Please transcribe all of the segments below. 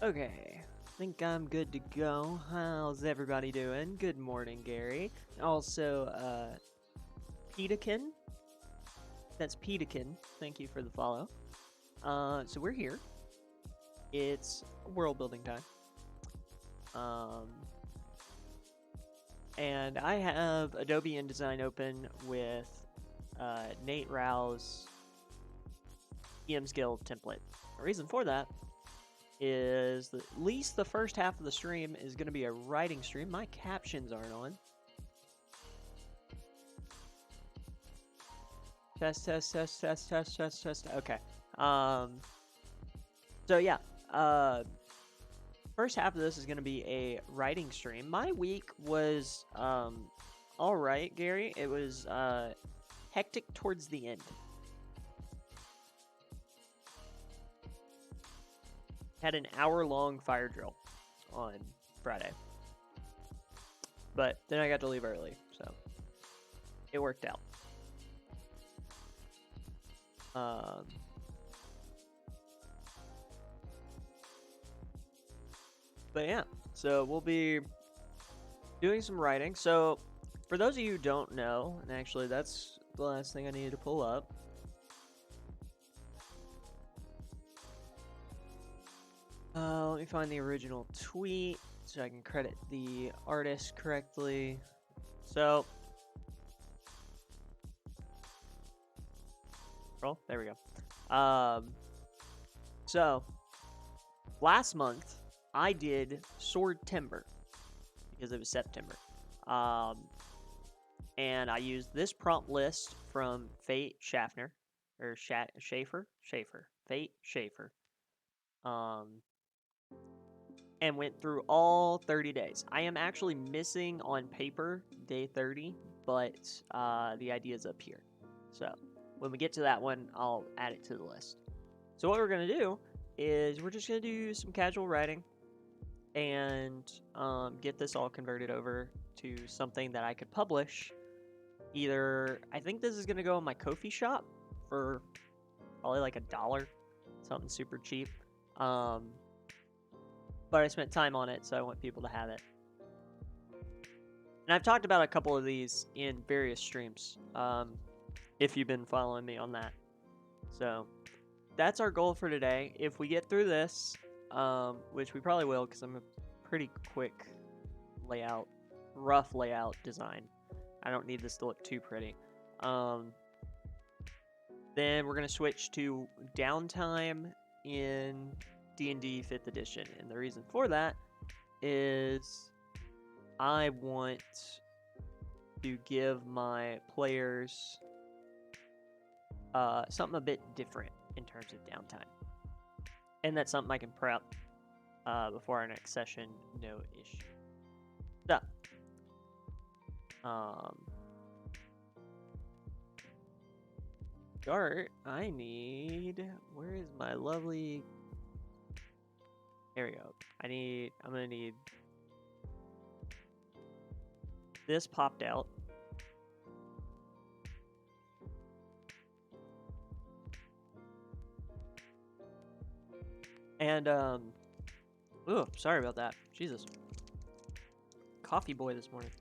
Okay, I think I'm good to go. How's everybody doing? Good morning, Gary. Also, Peterkin. That's Peterkin. Thank you for the follow. So we're here. It's world building time. Um, and I have Adobe InDesign open with Nate Rao's EM's Guild template. The reason for that is that at least the first half of the stream is going to be a writing stream. My captions aren't on. Test. Okay. So yeah. First half of this is going to be a writing stream. My week was all right, Gary. It was hectic towards the end. Had an hour-long fire drill on Friday, but then I got to leave early, so it worked out. But yeah, so we'll be doing some writing. So for those of you who don't know, and actually that's the last thing I needed to pull up. Let me find the original tweet so I can credit the artist correctly. So, oh, there we go. So last month I did Swordtember because it was September. And I used this prompt list from Fate Schaffner, or Schaefer, Fate Schaefer. And went through all 30 days. I am actually missing on paper day 30, but the idea is up here. So when we get to that one, I'll add it to the list. So what we're going to do is we're just going to do some casual writing and get this all converted over to something that I could publish. Either, I think this is going to go in my Ko-fi shop for probably like $1, something super cheap. But I spent time on it, so I want people to have it. And I've talked about a couple of these in various streams, if you've been following me on that. So that's our goal for today. If we get through this, which we probably will because I'm a pretty quick layout, rough layout design. I don't need this to look too pretty. Then we're going to switch to Downtime in D&D 5th edition. And the reason for that is I want to give my players something a bit different in terms of downtime. And that's something I can prep before our next session, no issue. So, start, I need, where is my lovely, there we go. I'm gonna need this popped out. And, ooh, sorry about that. Jesus. Coffee boy this morning.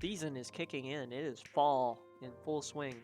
Season is kicking in. It is fall in full swing.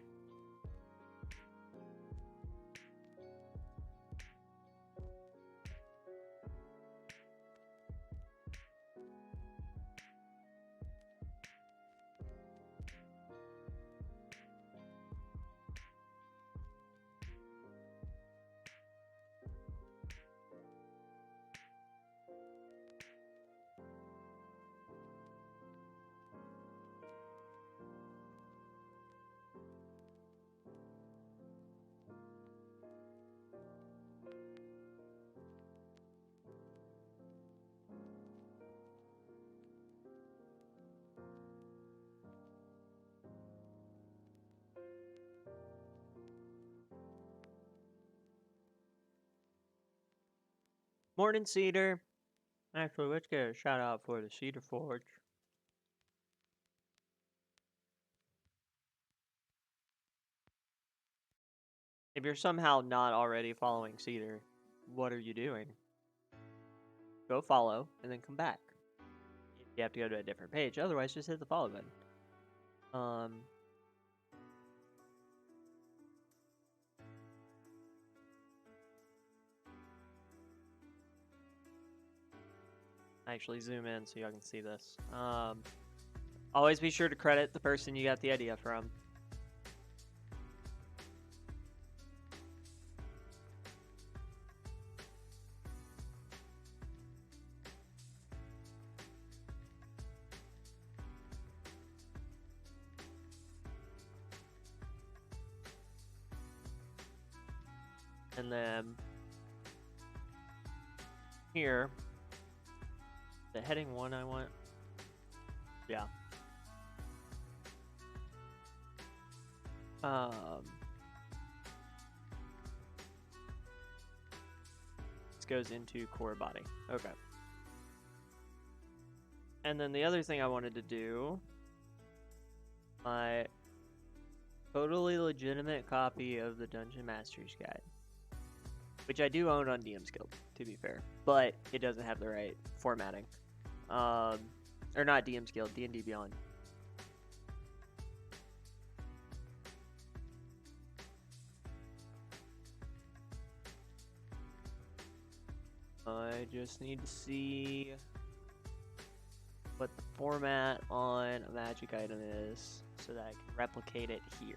Morning, Cedar. Actually, let's get a shout out for the Cedar Forge. If you're somehow not already following Cedar, what are you doing? Go follow, and then come back. You have to go to a different page. Otherwise, just hit the follow button. Actually zoom in so y'all can see this. Always be sure to credit the person you got the idea from. And then here, the heading one I want. Yeah. This goes into core body. Okay. And then the other thing I wanted to do, my totally legitimate copy of the Dungeon Master's Guide, which I do own on DM's Guild, to be fair, but it doesn't have the right formatting. Or not DM's Guild, D&D Beyond. I just need to see what the format on a magic item is so that I can replicate it here.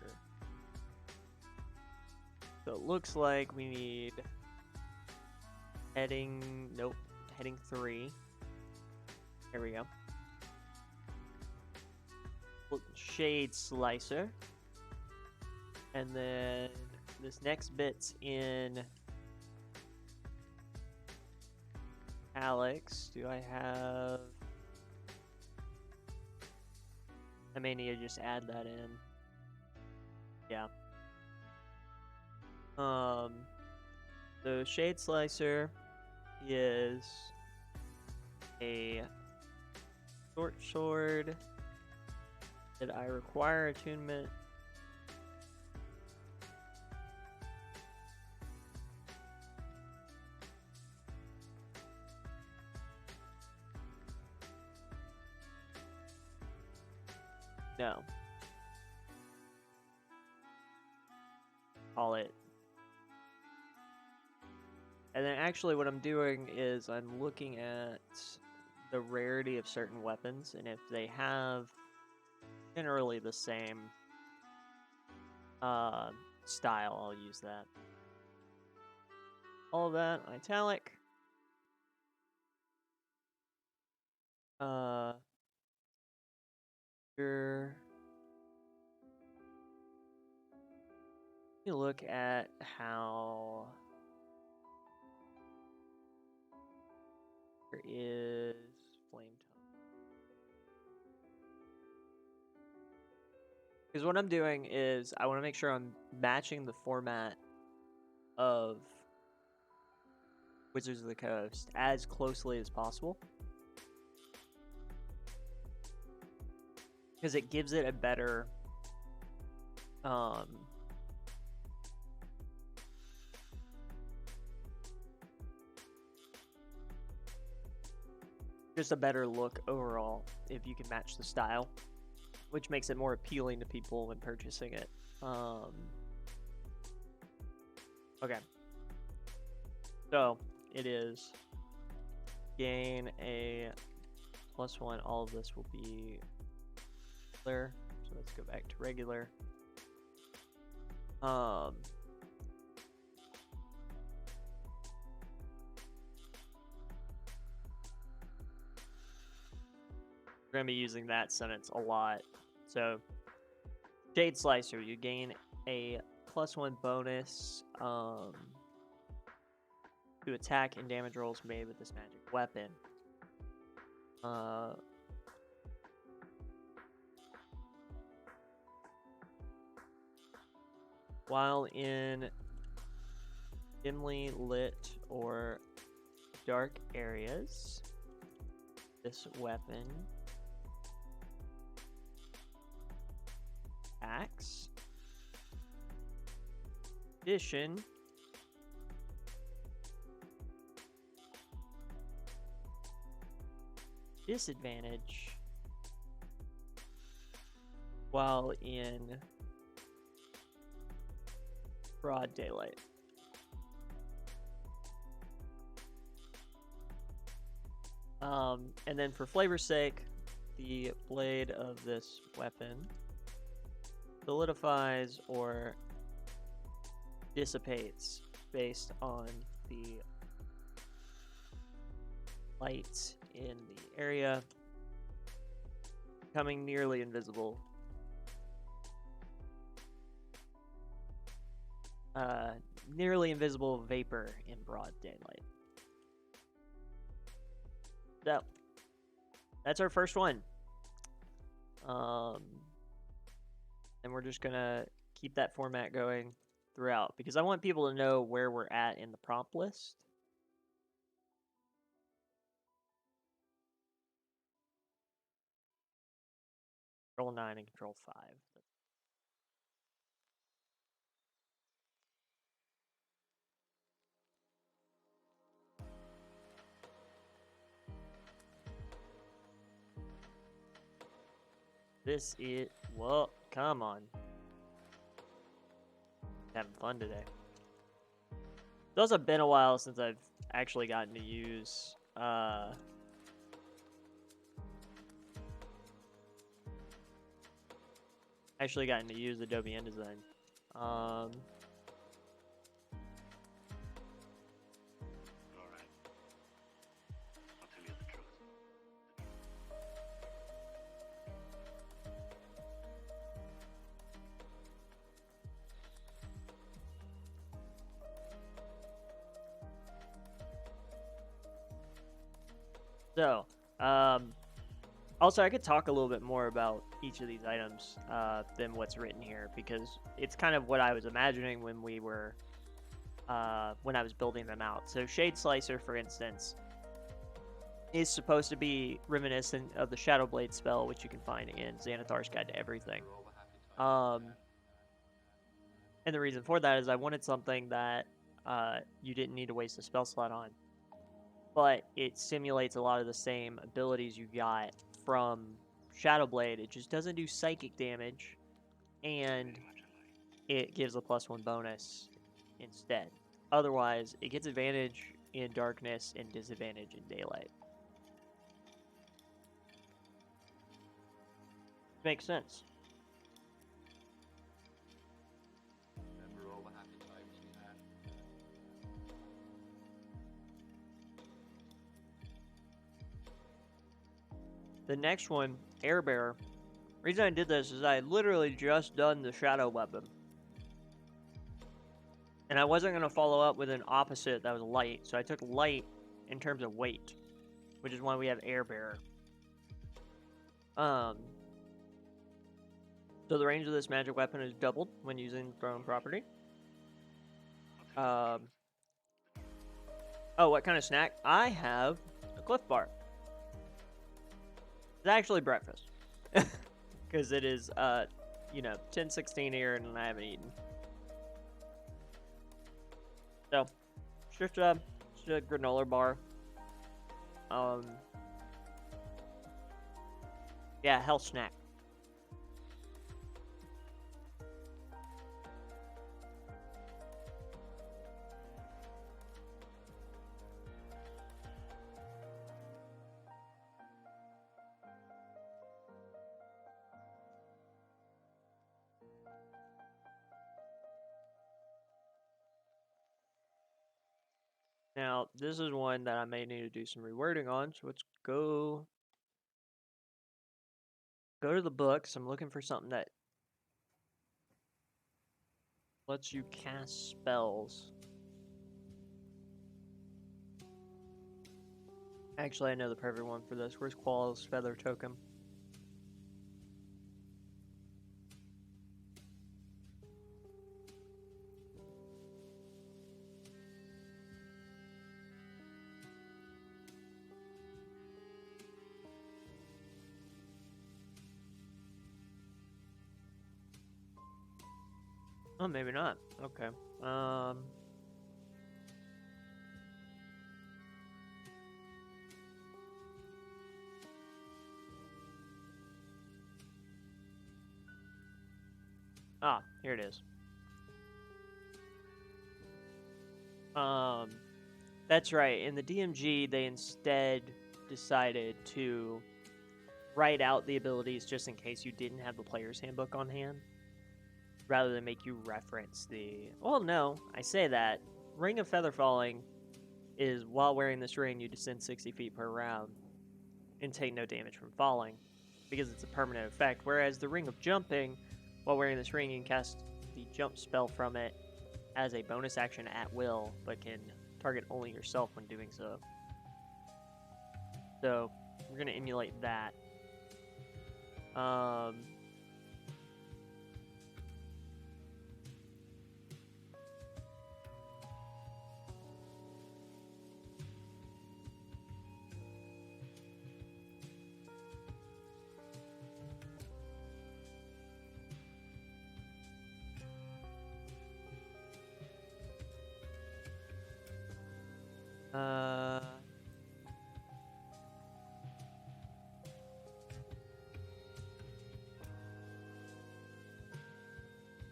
So it looks like we need heading, nope, heading 3. There we go. Shade slicer. And then this next bit's in Alex. Do I have... I may need to just add that in. Yeah. The shade slicer is a short sword that I require attunement. No. Call it. And then actually what I'm doing is I'm looking at the rarity of certain weapons, and if they have generally the same style, I'll use that. All of that italic. Here. You look at how there is flame tongue. Because what I'm doing is I want to make sure I'm matching the format of Wizards of the Coast as closely as possible. Because it gives it a better just a better look overall if you can match the style, which makes it more appealing to people when purchasing it. Okay. So it is gain a +1. All of this will be clear. So let's go back to regular. We're going to be using that sentence a lot. So, Shade Slicer, you gain a +1 bonus to attack and damage rolls made with this magic weapon. While in dimly lit or dark areas, this weapon attacks. Addition, disadvantage while in broad daylight. And then for flavor's sake, the blade of this weapon solidifies or dissipates based on the light in the area, becoming nearly invisible. Nearly invisible vapor in broad daylight. So, that's our first one. And we're just gonna keep that format going throughout because I want people to know where we're at in the prompt list. Control 9 and Control 5. This is... Well, come on. Having fun today. It's also been a while since I've actually gotten to use... Adobe InDesign. So, also I could talk a little bit more about each of these items than what's written here because it's kind of what I was imagining when we were, when I was building them out. So Shade Slicer, for instance, is supposed to be reminiscent of the Shadow Blade spell, which you can find in Xanathar's Guide to Everything. And the reason for that is I wanted something that you didn't need to waste a spell slot on. But it simulates a lot of the same abilities you got from Shadow Blade. It just doesn't do psychic damage, and it gives a +1 bonus instead. Otherwise, it gets advantage in darkness and disadvantage in daylight. Makes sense. Remember all the happy times we had? The next one, Air Bearer. The reason I did this is I literally just done the Shadow Weapon. And I wasn't going to follow up with an opposite that was light, so I took light in terms of weight, which is why we have Air Bearer. So the range of this magic weapon is doubled when using thrown property. Oh, what kind of snack? I have a Cliff Bar. It's actually breakfast. Because it is, 10:16 here and I haven't eaten. So, it's just a granola bar. Yeah, health snack. Now, this is one that I may need to do some rewording on, so let's go to the books. I'm looking for something that lets you cast spells. Actually, I know the perfect one for this. Where's Qual's Feather Token? Oh, maybe not. Okay. Ah, here it is. That's right. In the DMG, they instead decided to write out the abilities just in case you didn't have the player's handbook on hand, rather than make you reference the. Well, no, I say that. Ring of Feather Falling is while wearing this ring, you descend 60 feet per round and take no damage from falling because it's a permanent effect. Whereas the Ring of Jumping, while wearing this ring, you can cast the jump spell from it as a bonus action at will, but can target only yourself when doing so. So we're going to emulate that.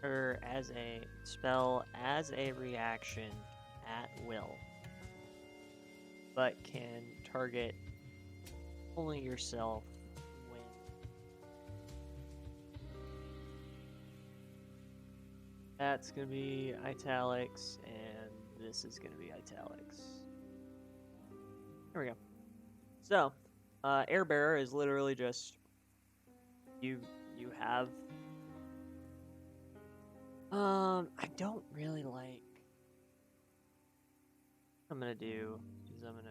Or as a spell as a reaction at will, but can target only yourself when. That's going to be italics, and this is going to be italics. There we go. So, Air Bearer is literally just you have. I don't really like. What I'm gonna do is I'm gonna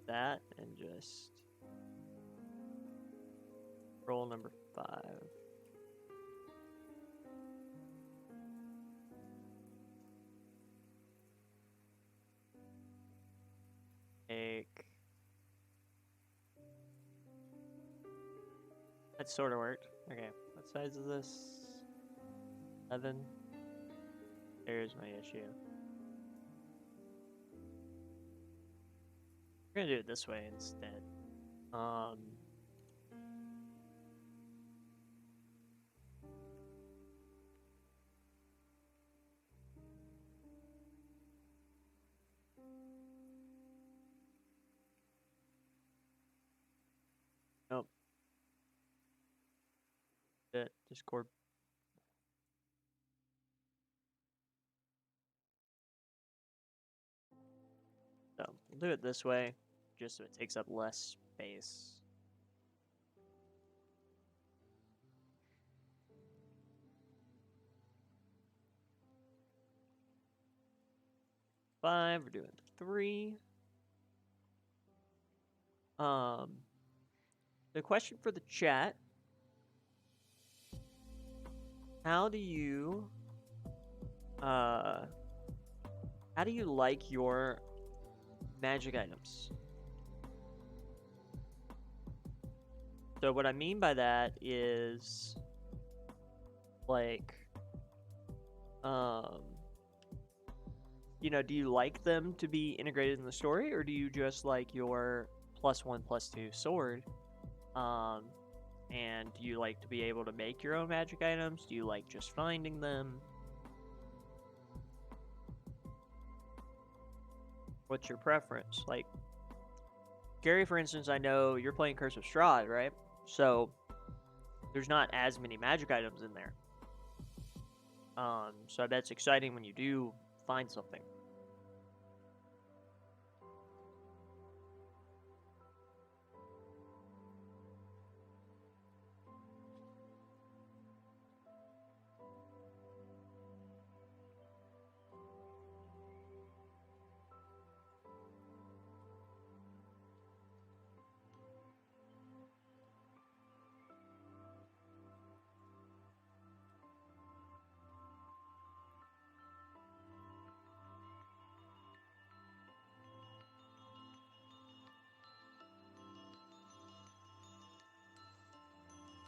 that and just roll number 5. Take. That sort of worked. Okay, what size is this? 11. There's my issue. We're gonna do it this way instead. Nope. Discord. So we'll do it this way, just so it takes up less space. Five. We're doing 3. The question for the chat: how do you like your magic items? So what I mean by that is, like, do you like them to be integrated in the story, or do you just like your +1/+2 sword? And do you like to be able to make your own magic items? Do you like just finding them? What's your preference? Like, Gary, for instance, I know you're playing Curse of Strahd, right? So there's not as many magic items in there. So that's exciting when you do find something.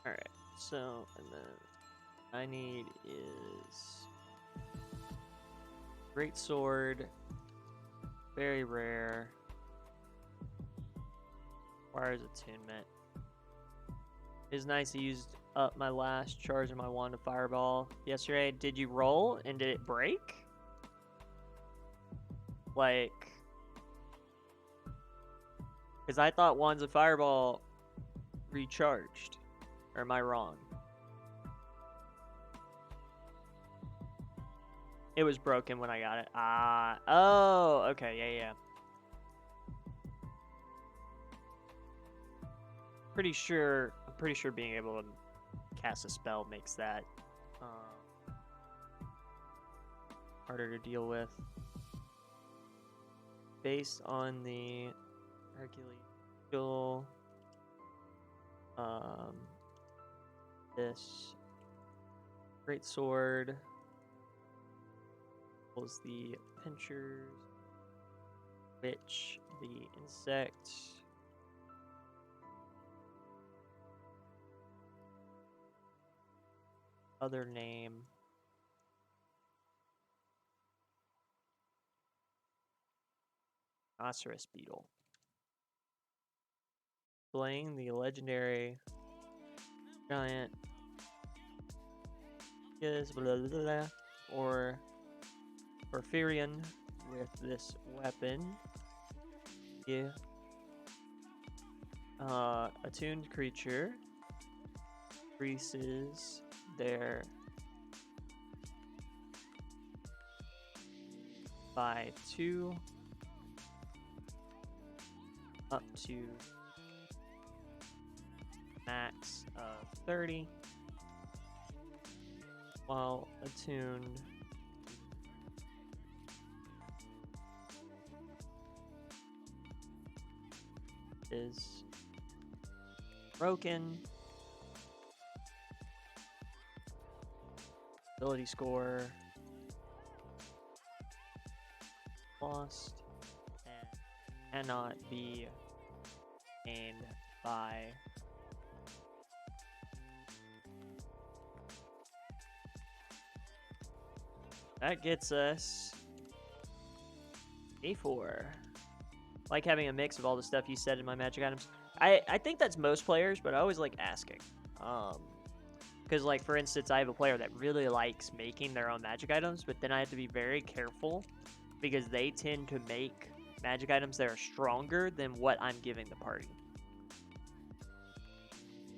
Alright, so, and then I need is Great Sword, very rare, requires attunement. It's nice he used up my last charge of my wand of fireball yesterday. Did you roll and did it break? Like, because I thought wands of fireball recharged. Or am I wrong? It was broken when I got it. Oh, okay, yeah. I'm pretty sure being able to cast a spell makes that harder to deal with. Based on the Hercules skill, this great sword was the pinchers, which the insect other name rhinoceros beetle. Playing the legendary giant is or Porphyrion with this weapon. Yeah. Attuned creature increases their by 2 up to max of 30 while attuned is broken. Ability score lost and cannot be gained by that gets us A4. Like having a mix of all the stuff you said in my magic items. I think that's most players, but I always like asking. Because, like, for instance, I have a player that really likes making their own magic items, but then I have to be very careful because they tend to make magic items that are stronger than what I'm giving the party.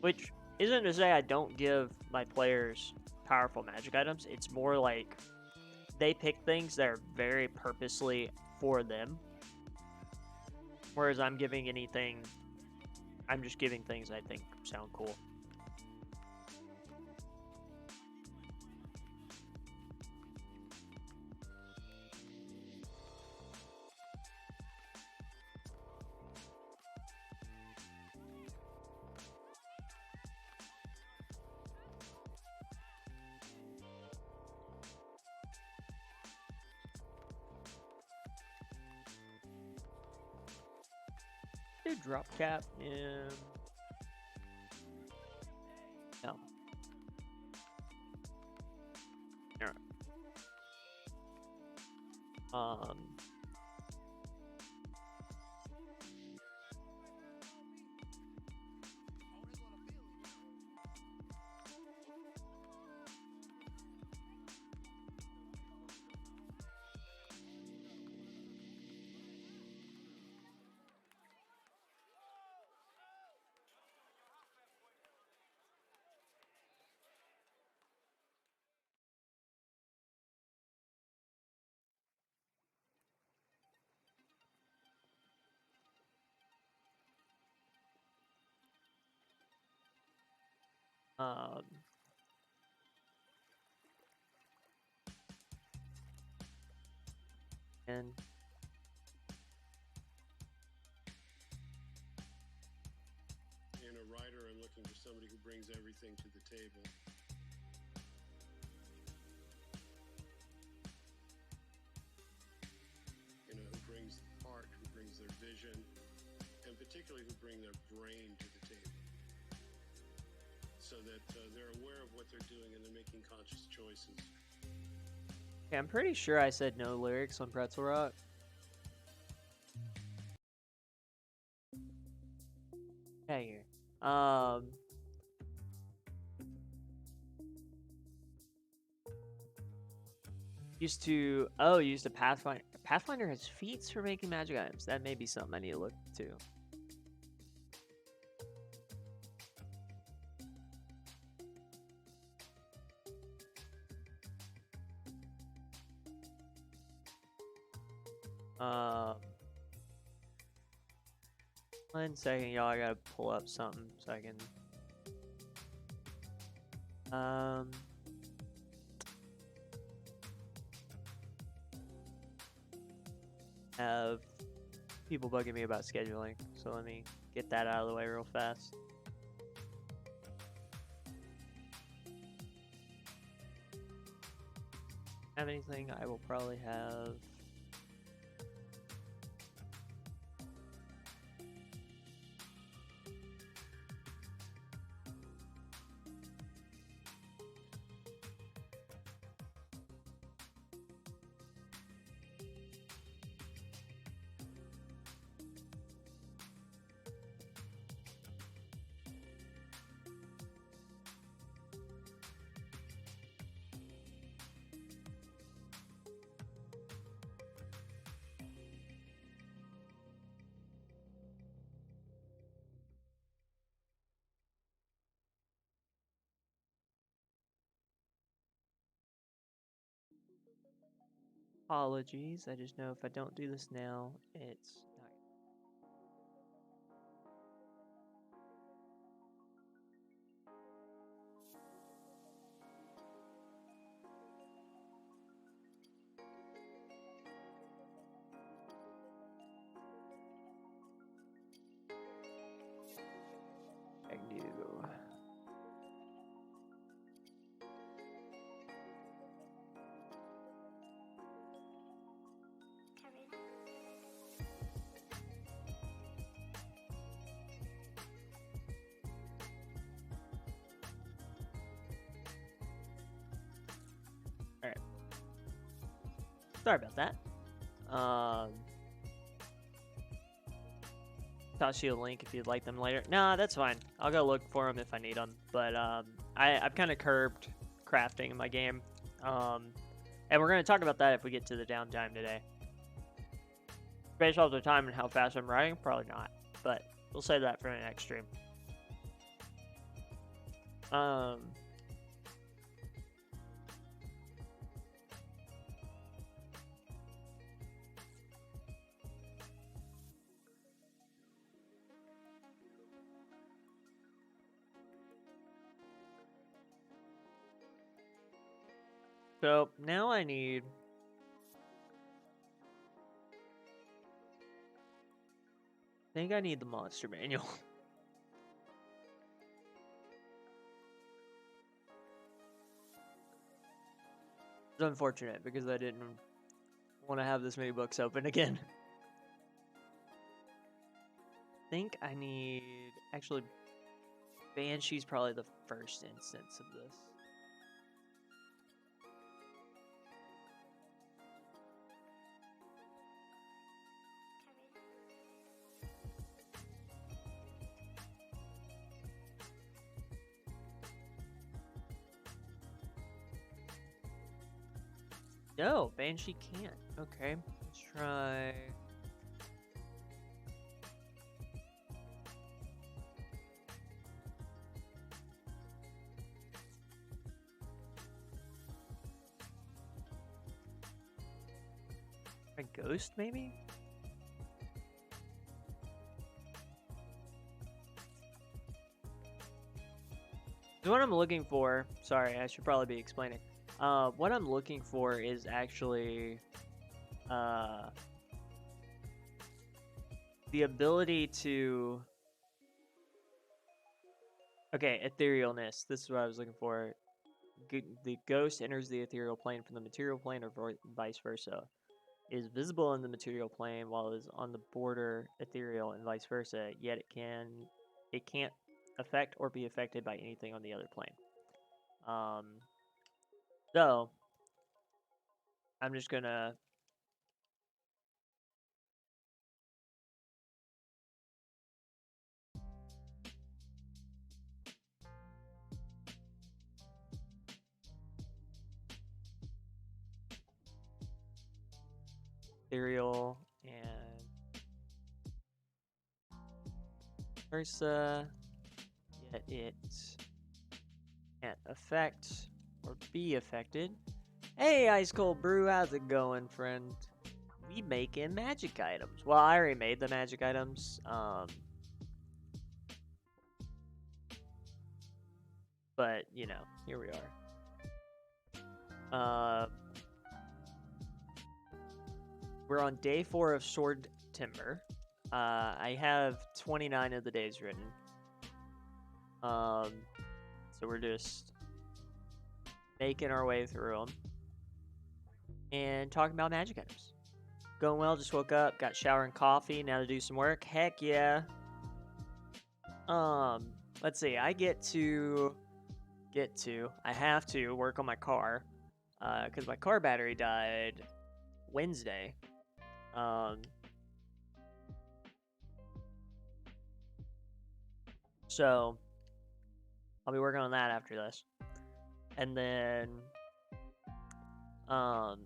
Which isn't to say I don't give my players powerful magic items. It's more like they pick things that are very purposely for them. Whereas I'm just giving things I think sound cool. Do drop cap in. No. Alright. And In a writer, I'm looking for somebody who brings everything to the table. You know, who brings the heart, who brings their vision, and particularly who bring their brain to the table. So that they're aware of what they're doing and they're making conscious choices. okay, I'm pretty sure I said no lyrics on Pretzel Rock. Hey here. Used a Pathfinder. Pathfinder has feats for making magic items. That may be something I need to look to. One second, y'all. I gotta pull up something so I can. Have people bugging me about scheduling, so let me get that out of the way real fast. Have anything? I will probably have. Apologies. I just know if I don't do this now, it's not. I can do. Alright. Sorry about that. Toss you a link if you'd like them later. Nah, that's fine. I'll go look for them if I need them. But I've kind of curbed crafting in my game. And we're going to talk about that if we get to the downtime today. Based off the time and how fast I'm writing, probably not. But we'll save that for the next stream. So now I need. I think I need the monster manual. It's unfortunate because I didn't want to have this many books open again. I think I need. Actually, Banshee's probably the first instance of this. No, Banshee can't. Okay, let's try. A ghost, maybe? What I'm looking for. Sorry, I should probably be explaining. What I'm looking for is actually the ability to. Okay, etherealness. This is what I was looking for. The ghost enters the ethereal plane from the material plane, or vice versa. Is visible in the material plane while it is on the border ethereal, and vice versa. Yet it can't affect or be affected by anything on the other plane. So I'm just gonna. ethereal and versa. Yet it can't affect or be affected. Hey, Ice Cold Brew, how's it going, friend? We making magic items. Well, I already made the magic items. But you know, here we are. We're on day 4 of Swordtember. I have 29 of the days written. So we're just making our way through them and talking about magic items. Going well, just woke up, got shower and coffee, now to do some work. Heck yeah. Let's see, I have to work on my car, because my car battery died Wednesday. So I'll be working on that after this. And then, I'm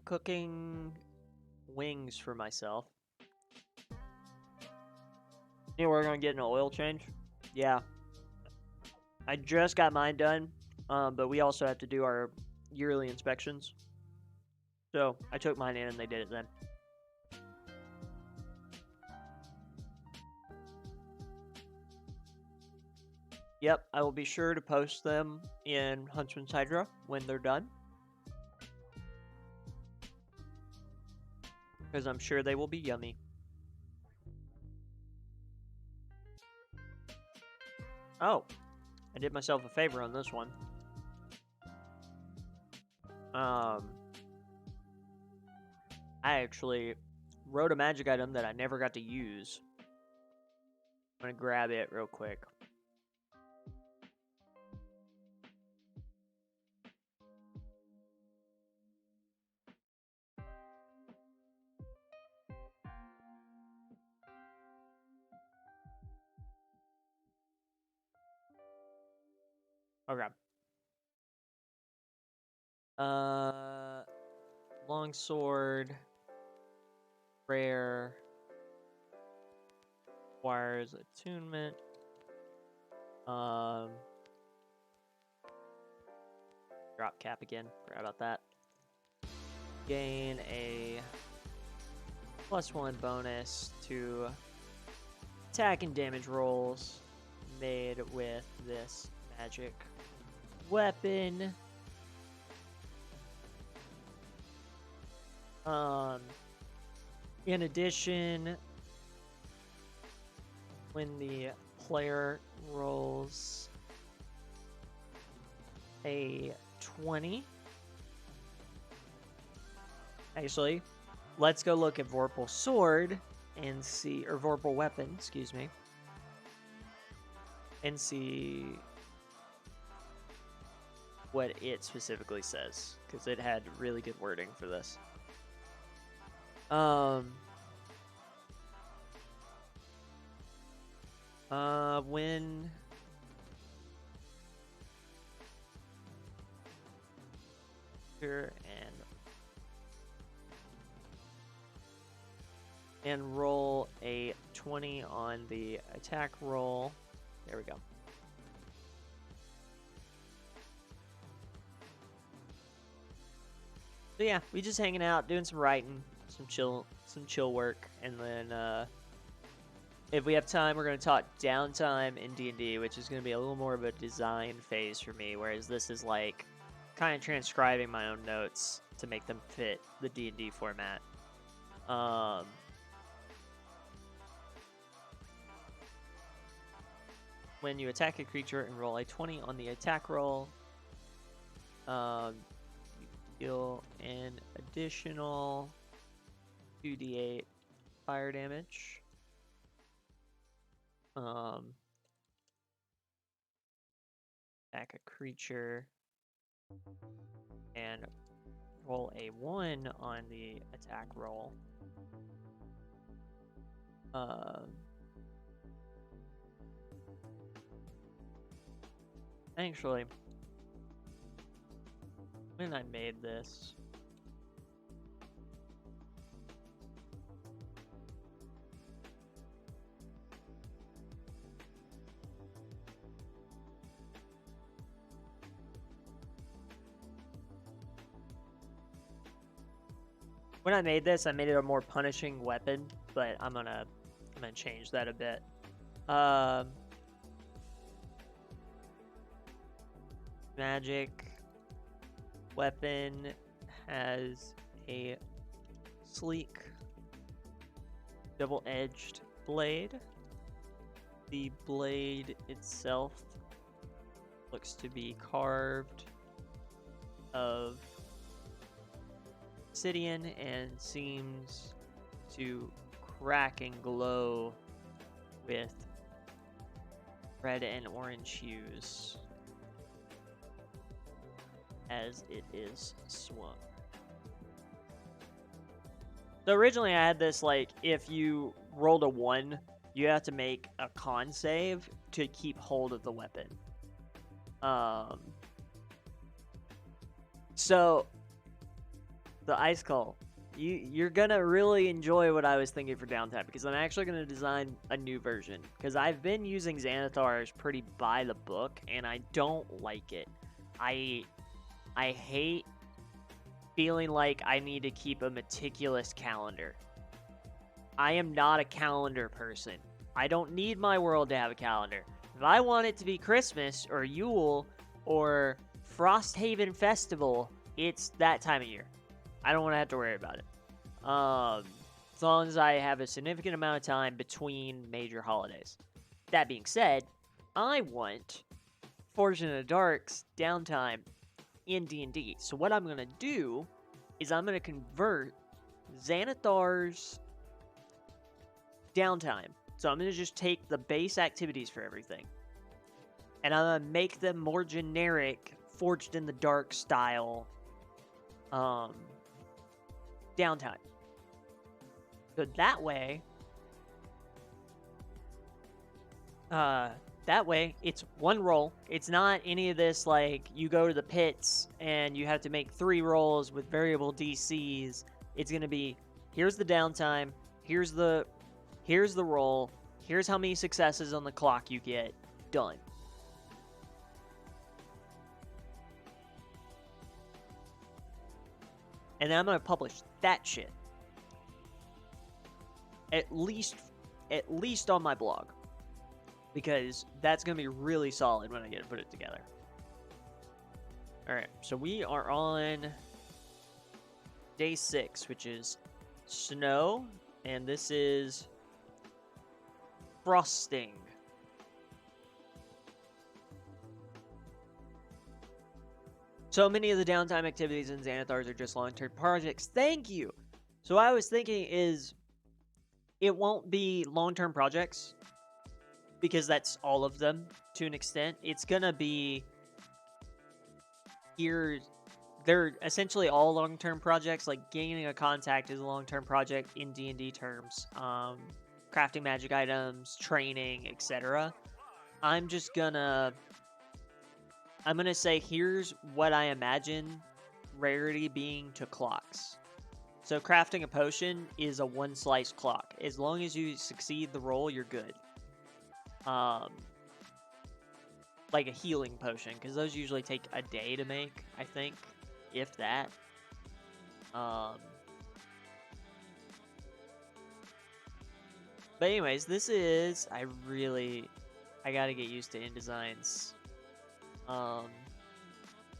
cooking wings for myself. You know, we're gonna get an oil change. Yeah. I just got mine done, but we also have to do our yearly inspections. So I took mine in and they did it then. Yep, I will be sure to post them in Huntsman's Hydra when they're done. Because I'm sure they will be yummy. Oh, I did myself a favor on this one. I actually wrote a magic item that I never got to use. I'm gonna grab it real quick. Okay. Longsword, rare, requires attunement. Drop cap again. Forgot about that. Gain a +1 bonus to attack and damage rolls made with this magic weapon. In addition, when the player rolls a 20, actually, let's go look at Vorpal Sword and see, or Vorpal Weapon, excuse me, and see what it specifically says, because it had really good wording for this. When here and roll a 20 on the attack roll. There we go. So yeah, we just hanging out, doing some writing, some chill work, and then if we have time, we're going to talk Downtime in D&D, which is going to be a little more of a design phase for me, whereas this is like kind of transcribing my own notes to make them fit the D&D format. When you attack a creature and roll a 20 on the attack roll, you deal an additional 2d8 fire damage. Attack a creature and roll a 1 on the attack roll. Actually, When I made this. When I made this, I made it a more punishing weapon, but I'm gonna change that a bit. Magic weapon has a sleek double-edged blade. The blade itself looks to be carved of obsidian and seems to crack and glow with red and orange hues as it is swung. So originally I had this, like, if you rolled a 1, you have to make a con save to keep hold of the weapon. So the Ice Call, you're gonna really enjoy what I was thinking for Downtime, because I'm actually gonna design a new version, because I've been using Xanathars pretty by the book and I don't like it. I hate feeling like I need to keep a meticulous calendar. I am not a calendar person. I don't need my world to have a calendar. If I want it to be Christmas or Yule or Frosthaven Festival, it's that time of year. I don't want to have to worry about it. As long as I have a significant amount of time between major holidays. That being said, I want Fortune of the Dark's Downtime in D&D. So what I'm going to do is I'm going to convert Xanathar's Downtime. So I'm going to just take the base activities for everything, and I'm going to make them more generic, Forged in the Dark style Downtime. So that way, it's one roll. It's not any of this, like, you go to the pits and you have to make 3 rolls with variable DCs. It's going to be, here's the downtime, here's the roll, here's how many successes on the clock you get, done. And then I'm going to publish that shit. At least on my blog. Because that's going to be really solid when I get to put it together. Alright, so we are on day 6, which is snow. And this is frosting. So many of the downtime activities in Xanathars are just long-term projects. Thank you! So what I was thinking is, it won't be long-term projects, because that's all of them to an extent. It's gonna be here. They're essentially all long-term projects. Like gaining a contact is a long-term project in D&D terms. Crafting magic items, training, etc. I'm gonna say here's what I imagine rarity being to clocks. So crafting a potion is a 1 slice clock. As long as you succeed the roll, you're good. Like a healing potion, because those usually take a day to make, I think, if that. But anyways, this is, I gotta get used to InDesign's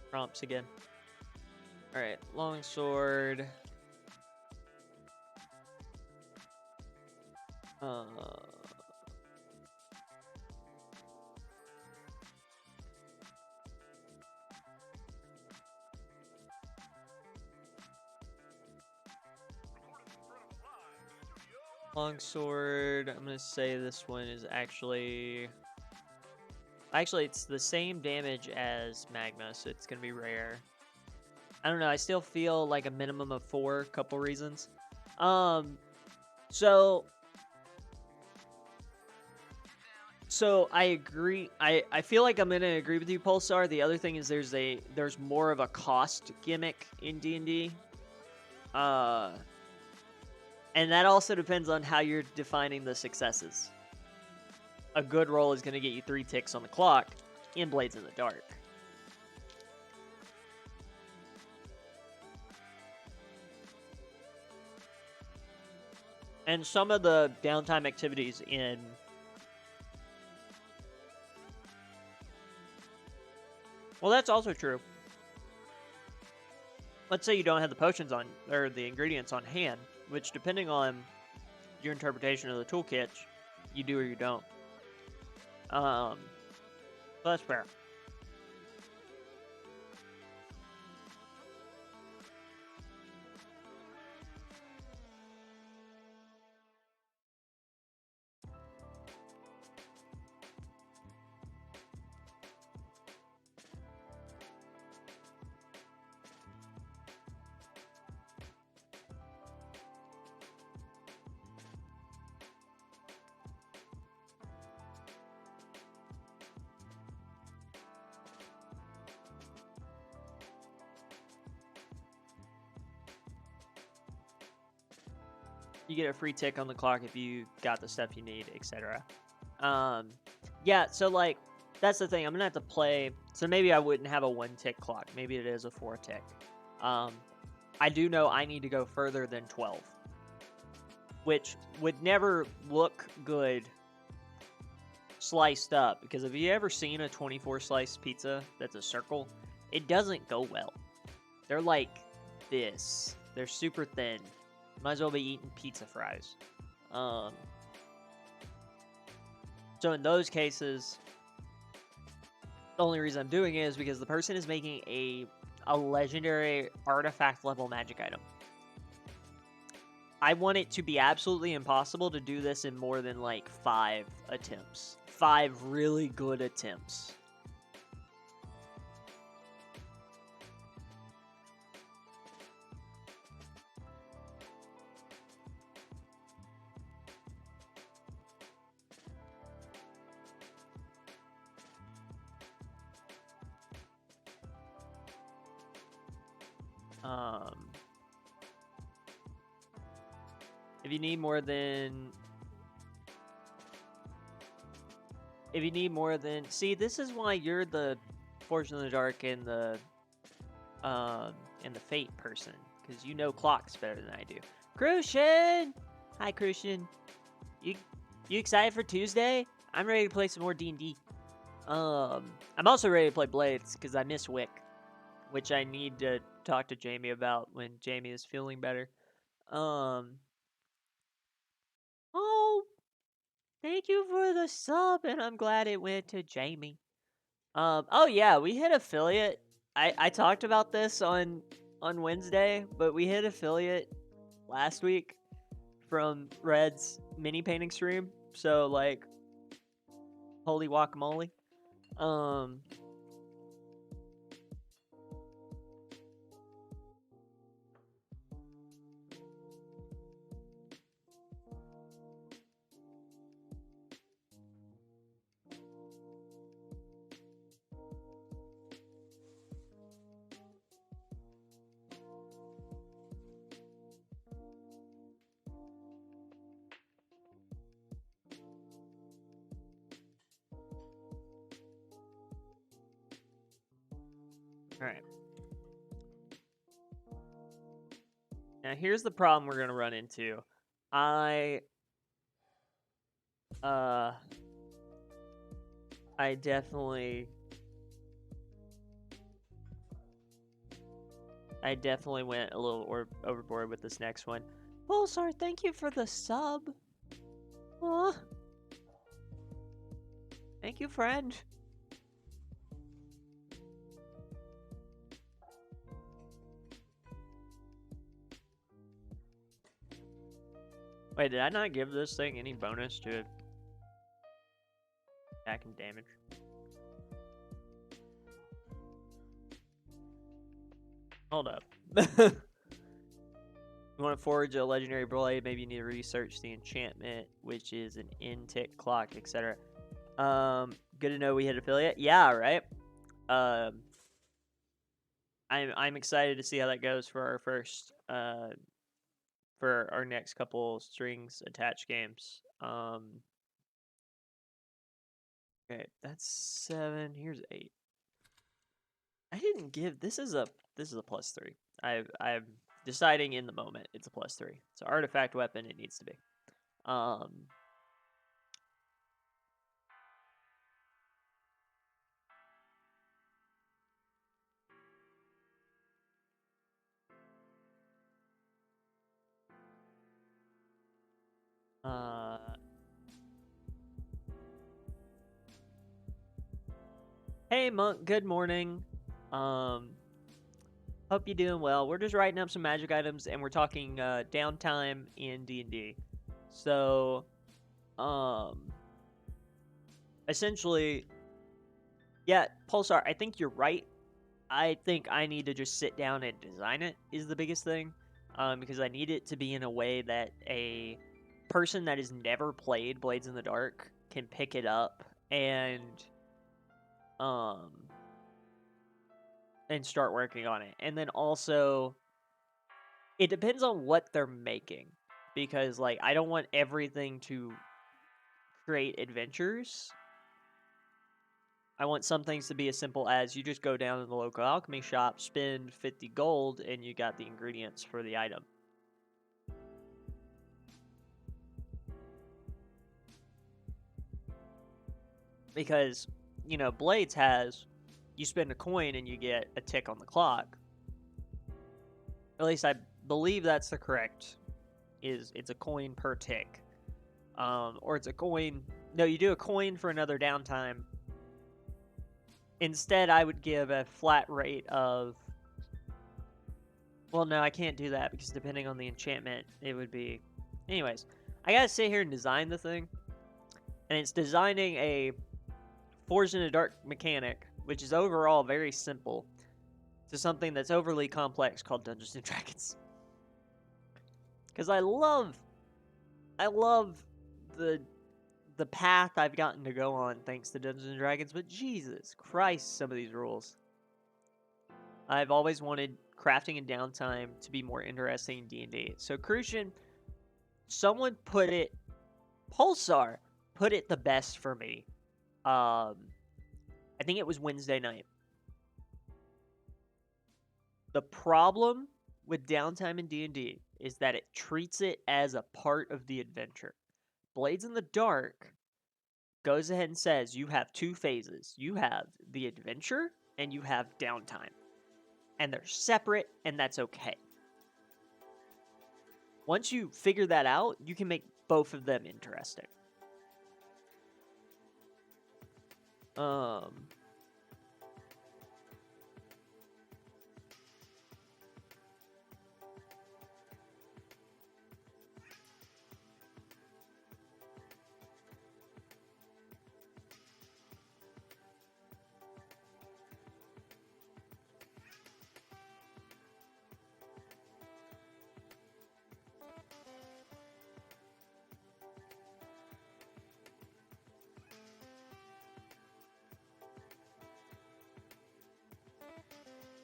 prompts again. Alright, longsword. Longsword, I'm gonna say this one is actually it's the same damage as magma, so it's gonna be rare. I don't know, I still feel like a minimum of 4, couple reasons. So So I agree. I feel like I'm gonna agree with you, Pulsar. The other thing is there's more of a cost gimmick in D&D. And that also depends on how you're defining the successes. A good roll is gonna get you 3 ticks on the clock in Blades in the Dark. And some of the downtime activities in well, that's also true. Let's say you don't have the potions on, or the ingredients on hand, which depending on your interpretation of the toolkit, you do or you don't. So that's fair. You get a free tick on the clock if you got the stuff you need, etc. Yeah, so like that's the thing. I'm gonna have to play. So maybe I wouldn't have a 1 tick clock. Maybe it is a 4 tick. I do know I need to go further than 12, which would never look good sliced up, because have you ever seen a 24 slice pizza that's a circle? It doesn't go well. They're like this. They're super thin. Might as well be eating pizza fries. So in those cases, the only reason I'm doing it is because the person is making a legendary artifact level magic item. I want it to be absolutely impossible to do this in more than like 5 attempts. 5 really good attempts. If you need more than, see, this is why you're the Fortune in the Dark and the Fate person, because you know clocks better than I do. Crucian! Hi, Crucian. You excited for Tuesday? I'm ready to play some more D&D. I'm also ready to play Blades, because I miss Wick, which I need to talk to Jamie about when Jamie is feeling better. Oh, thank you for the sub, and I'm glad it went to Jamie. Oh yeah, we hit affiliate. I talked about this on Wednesday, but we hit affiliate last week from Red's mini painting stream. So like, holy guacamole. All right. Now here's the problem we're gonna run into. I definitely went a little overboard with this next one. Pulsar, thank you for the sub. Aw. Thank you, friend. Wait, did I not give this thing any bonus to attack and damage? Hold up. You want to forge a legendary blade, maybe you need to research the enchantment, which is an in-tick clock, etc. Good to know we hit affiliate. Yeah, right. I'm excited to see how that goes for our first for our next couple strings attached games. Okay, that's 7. Here's 8. I didn't give this is a +3. I'm deciding in the moment it's a +3. It's an artifact weapon. It needs to be. Hey Monk, good morning. Hope you're doing well. We're just writing up some magic items and we're talking downtime in D&D. So, essentially, yeah, Pulsar, I think you're right. I think I need to just sit down and design it is the biggest thing. Because I need it to be in a way that a person that has never played Blades in the Dark can pick it up and start working on it. And then also, it depends on what they're making. Because, like, I don't want everything to create adventures. I want some things to be as simple as you just go down to the local alchemy shop, spend 50 gold, and you got the ingredients for the item. Because, you know, Blades has, you spend a coin and you get a tick on the clock. At least I believe that's the correct, it's a coin per tick. Or it's a coin, no, you do a coin for another downtime. Instead, I would give a flat rate of, well, no, I can't do that because depending on the enchantment, it would be, anyways, I gotta sit here and design the thing. And it's designing a Forged in the Dark mechanic, which is overall very simple, to something that's overly complex called Dungeons and Dragons. Because I love the path I've gotten to go on thanks to Dungeons and Dragons, but Jesus Christ, some of these rules. I've always wanted crafting and downtime to be more interesting in D&D. So Crucian, someone put it, Pulsar put it the best for me. I think it was Wednesday night. The problem with downtime in D&D is that it treats it as a part of the adventure. Blades in the Dark goes ahead and says you have 2 phases. You have the adventure and you have downtime. And they're separate, and that's okay. Once you figure that out, you can make both of them interesting.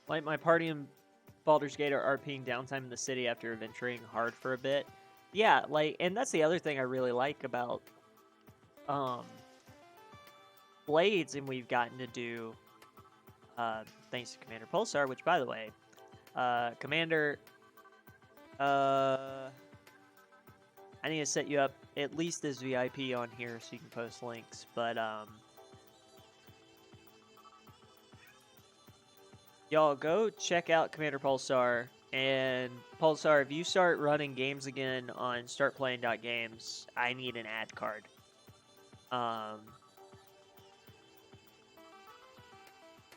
Like my party in Baldur's Gate are RPing downtime in the city after adventuring hard for a bit. Yeah, like, and that's the other thing I really like about Blades, and we've gotten to do thanks to Commander Pulsar, which, by the way, Commander, I need to set you up at least as VIP on here so you can post links, but y'all go check out Commander Pulsar. And Pulsar, if you start running games again on startplaying.games, I need an ad card.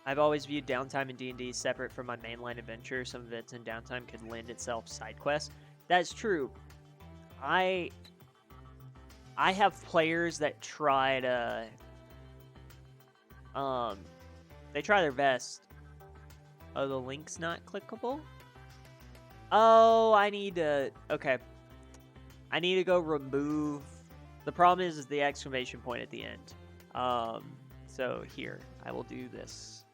I've always viewed downtime in D&D separate from my mainline adventure. Some events in downtime could lend itself side quests. That's true. I have players that try to they try their best. Oh, the link's not clickable? Oh, I need to... Okay. I need to go remove... The problem is the exclamation point at the end. So here, I will do this.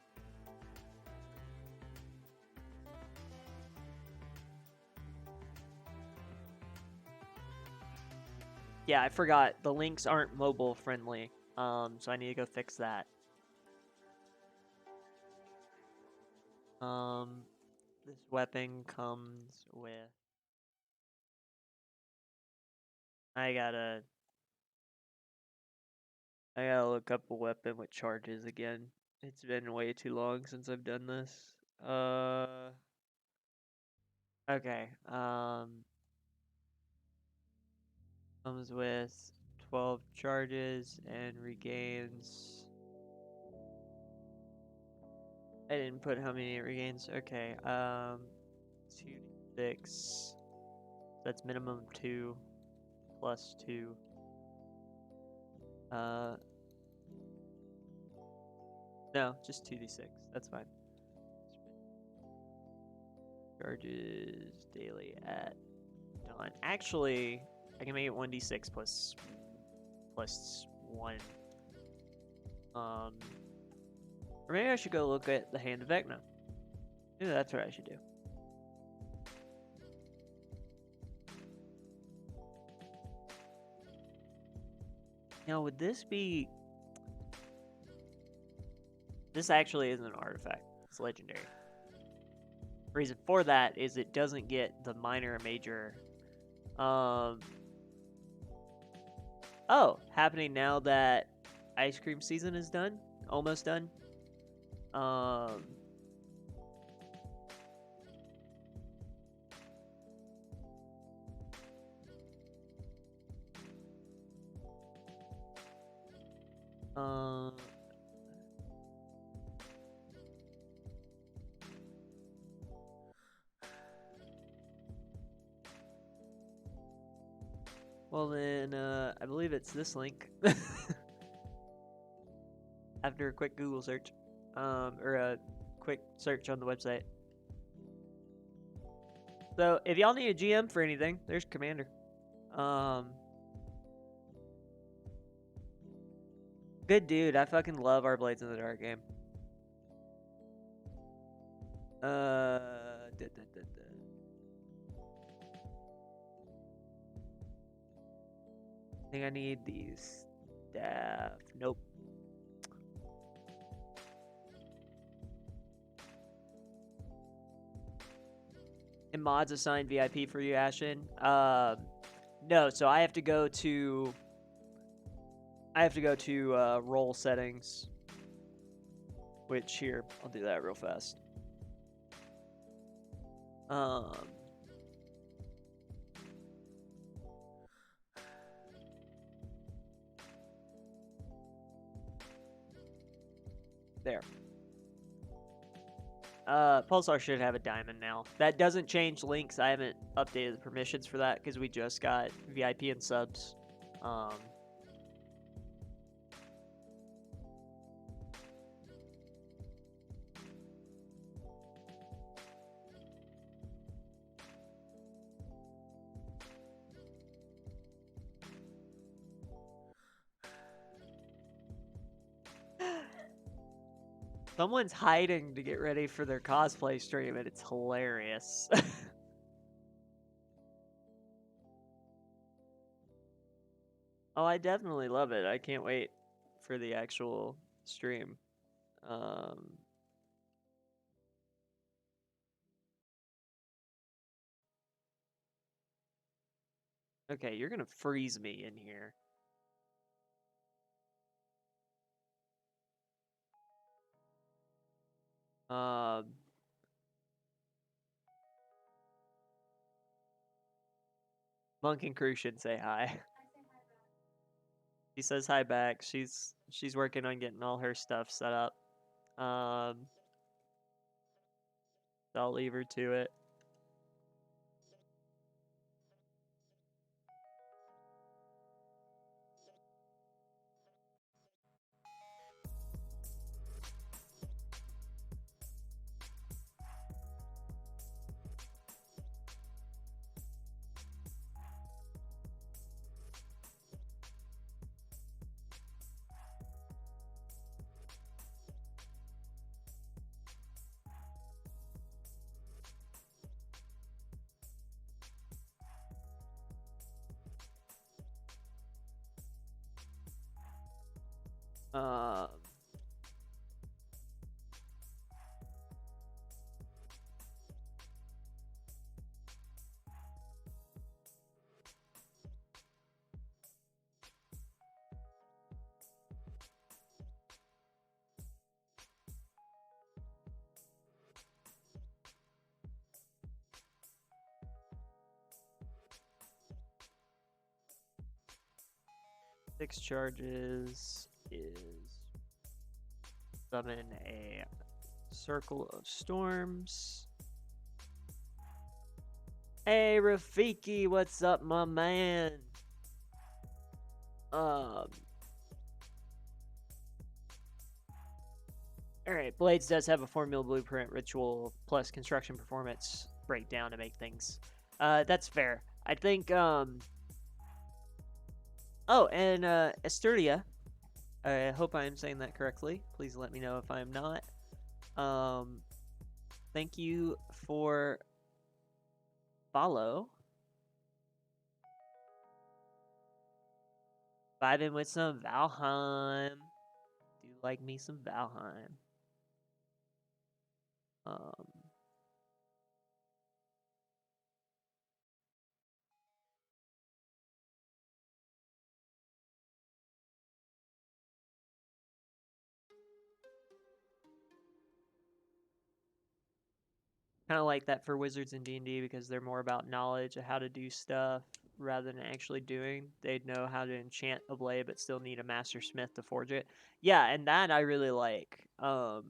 Yeah, I forgot. The links aren't mobile friendly. So I need to go fix that. This weapon comes with... I gotta look up a weapon with charges again. It's been way too long since I've done this. Okay. Comes with 12 charges and regains... I didn't put how many it regains. Okay. 2d6. That's minimum 2 plus 2. No, just 2d6. That's fine. Charges daily at dawn. Actually, I can make it 1d6 plus 1. Or maybe I should go look at the Hand of Vecna. Maybe that's what I should do. Now, would this be... This actually isn't an artifact. It's legendary. Reason for that is it doesn't get the minor and major. Oh, happening now that ice cream season is done. Almost done. Well then, I believe it's this link. After a quick Google search, or a quick search on the website. So if y'all need a GM for anything, there's Commander. Good dude. I fucking love our Blades in the Dark game. I think I need these staff. Nope. And mods assigned VIP for you, Ashen? No, so I have to go to role settings. Which here, I'll do that real fast. There. Pulsar should have a diamond now. That doesn't change links. I haven't updated the permissions for that because we just got VIP and subs. Someone's hiding to get ready for their cosplay stream, and it's hilarious. Oh, I definitely love it. I can't wait for the actual stream. Okay, you're gonna freeze me in here. Monk and Crew should say hi. She says hi back. She's working on getting all her stuff set up. So I'll leave her to it. Um, 6 charges is summon a circle of storms. Hey Rafiki, what's up, my man? Alright, Blades does have a formula blueprint ritual plus construction performance breakdown to make things. That's fair. I think, oh, and, Esturia. I hope I am saying that correctly. Please let me know if I am not. Thank you for follow. Vibing with some Valheim. Do like me some Valheim. Kind of like that for wizards in D&D because they're more about knowledge of how to do stuff rather than actually doing. They'd know how to enchant a blade but still need a master smith to forge it. Yeah, and that I really like. And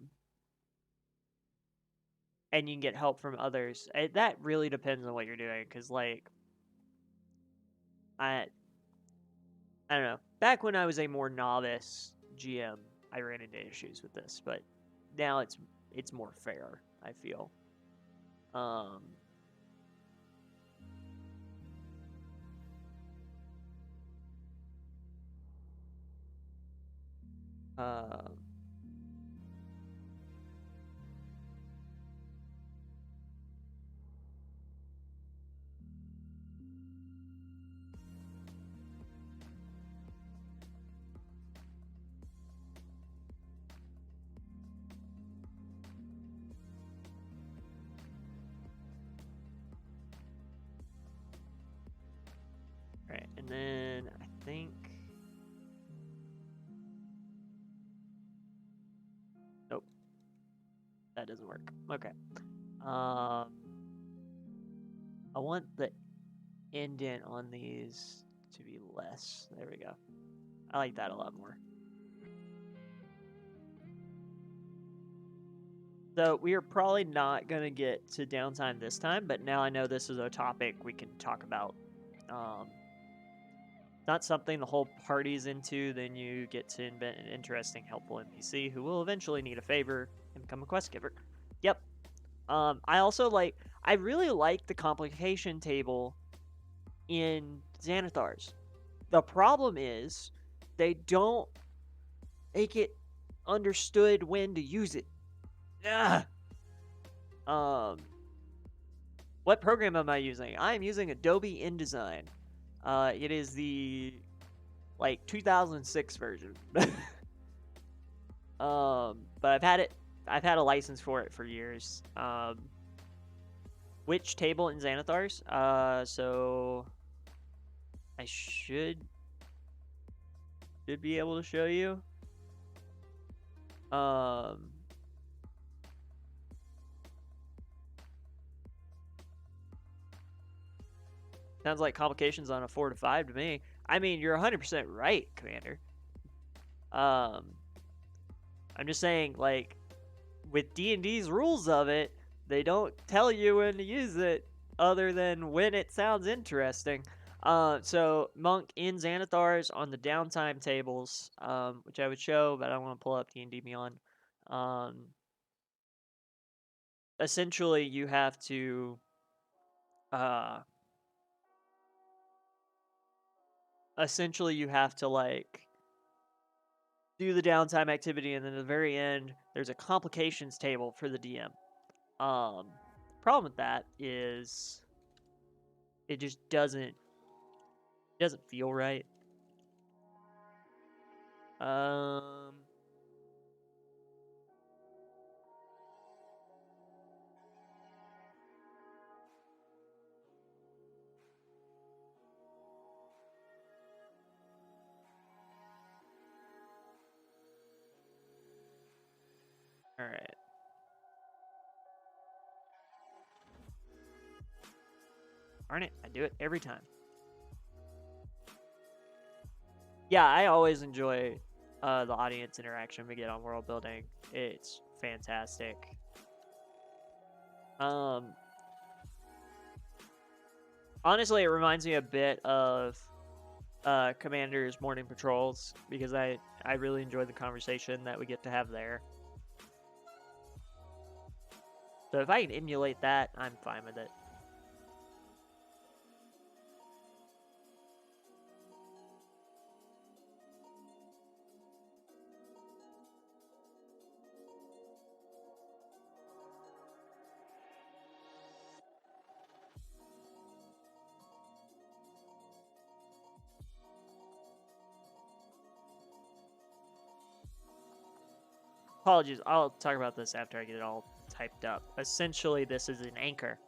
you can get help from others. That really depends on what you're doing because, like, I don't know. Back when I was a more novice GM, I ran into issues with this, but now it's more fair, I feel. Um, right, and then I think... Nope. That doesn't work. Okay. I want the indent on these to be less. There we go. I like that a lot more. So we are probably not going to get to downtime this time, but now I know this is a topic we can talk about. Not something the whole party's into, then you get to invent an interesting, helpful NPC who will eventually need a favor and become a quest giver. Yep. I really like the complication table in Xanathar's. The problem is they don't make it understood when to use it. Ugh. What program am I using? I am using Adobe InDesign. It is the 2006 version. But I've had a license for it for years. Which table in Xanathar's? So I should be able to show you. Sounds like complications on a 4 to 5 to me. I mean, you're 100% right, Commander. I'm just saying, like, with D&D's rules of it, they don't tell you when to use it other than when it sounds interesting. So Monk in Xanathar's on the downtime tables, which I would show, but I don't want to pull up D&D Beyond. Essentially, you have to like do the downtime activity, and then at the very end, there's a complications table for the DM. Problem with that is it just doesn't feel right. Um. All right. Darn it, I do it every time. Yeah, I always enjoy the audience interaction we get on world building. It's fantastic. Honestly, it reminds me a bit of Commander's morning patrols because I really enjoy the conversation that we get to have there. So if I can emulate that, I'm fine with it. Apologies, I'll talk about this after I get it all typed up. Essentially, this is an anchor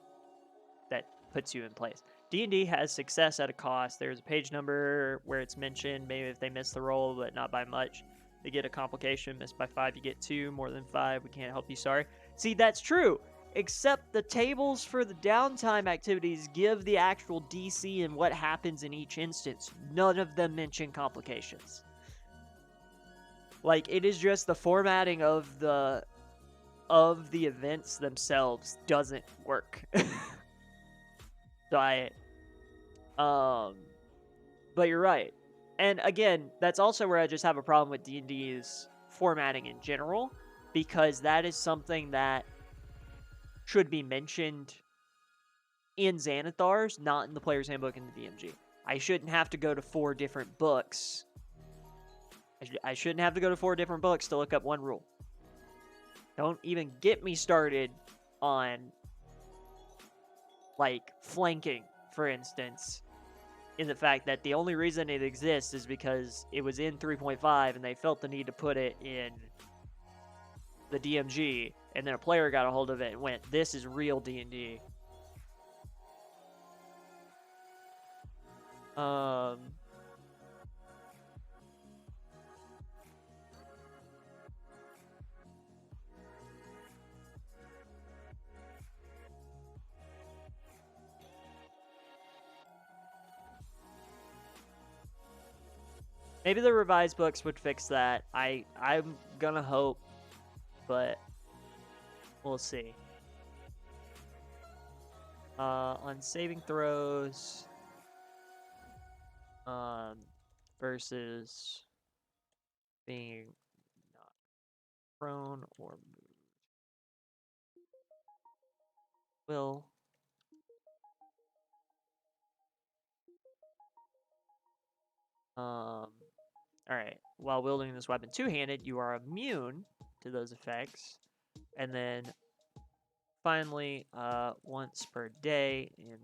that puts you in place. D&D has success at a cost. There's a page number where it's mentioned, maybe if they miss the roll, but not by much. They get a complication, missed by 5, you get 2, more than 5, we can't help you, sorry. See, that's true, except the tables for the downtime activities give the actual DC and what happens in each instance. None of them mention complications. Like, it is just the formatting of the events themselves doesn't work. But you're right. And again, that's also where I just have a problem with D&D's formatting in general, because that is something that should be mentioned in Xanathar's, not in the Player's Handbook in the DMG. I shouldn't have to go to 4 different books. I shouldn't have to go to 4 different books to look up one rule. Don't even get me started on, like, flanking, for instance, in the fact that the only reason it exists is because it was in 3.5 and they felt the need to put it in the DMG, and then a player got a hold of it and went, this is real D&D. Maybe the revised books would fix that. I'm gonna hope, but we'll see. On saving throws, versus being not prone or moved. Will. Alright. While wielding this weapon two-handed, you are immune to those effects. And then finally, once per day in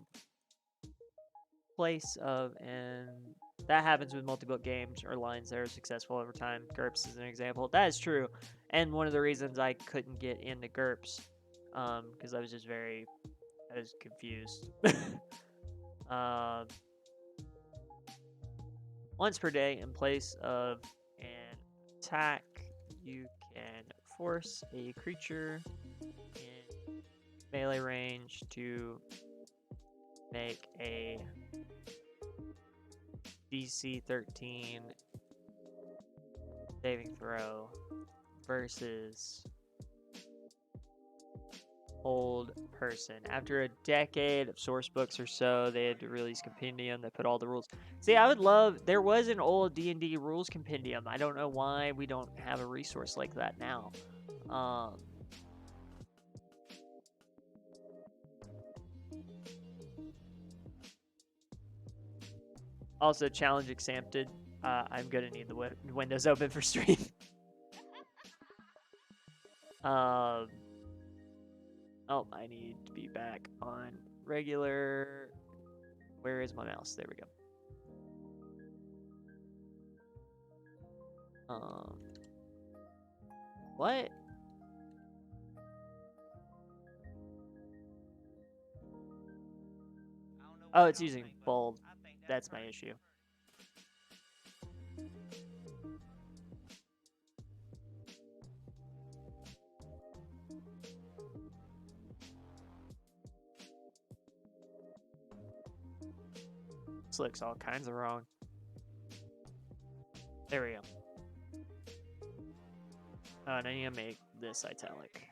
place of, and that happens with multi-book games or lines that are successful over time. GURPS is an example. That is true. And one of the reasons I couldn't get into GURPS, because I was confused. Once per day in place of an attack, you can force a creature in melee range to make a DC 13 saving throw versus old person. After a decade of source books or so, they had to release compendium that put all the rules. See, I would love, there was an old D&D rules compendium. I don't know why we don't have a resource like that now. Also, challenge accepted. I'm gonna need the windows open for stream. Oh, I need to be back on regular. Where is my mouse? There we go. What? Oh, it's using bold. That's my issue. This looks all kinds of wrong. There we go. And I need to make this italic.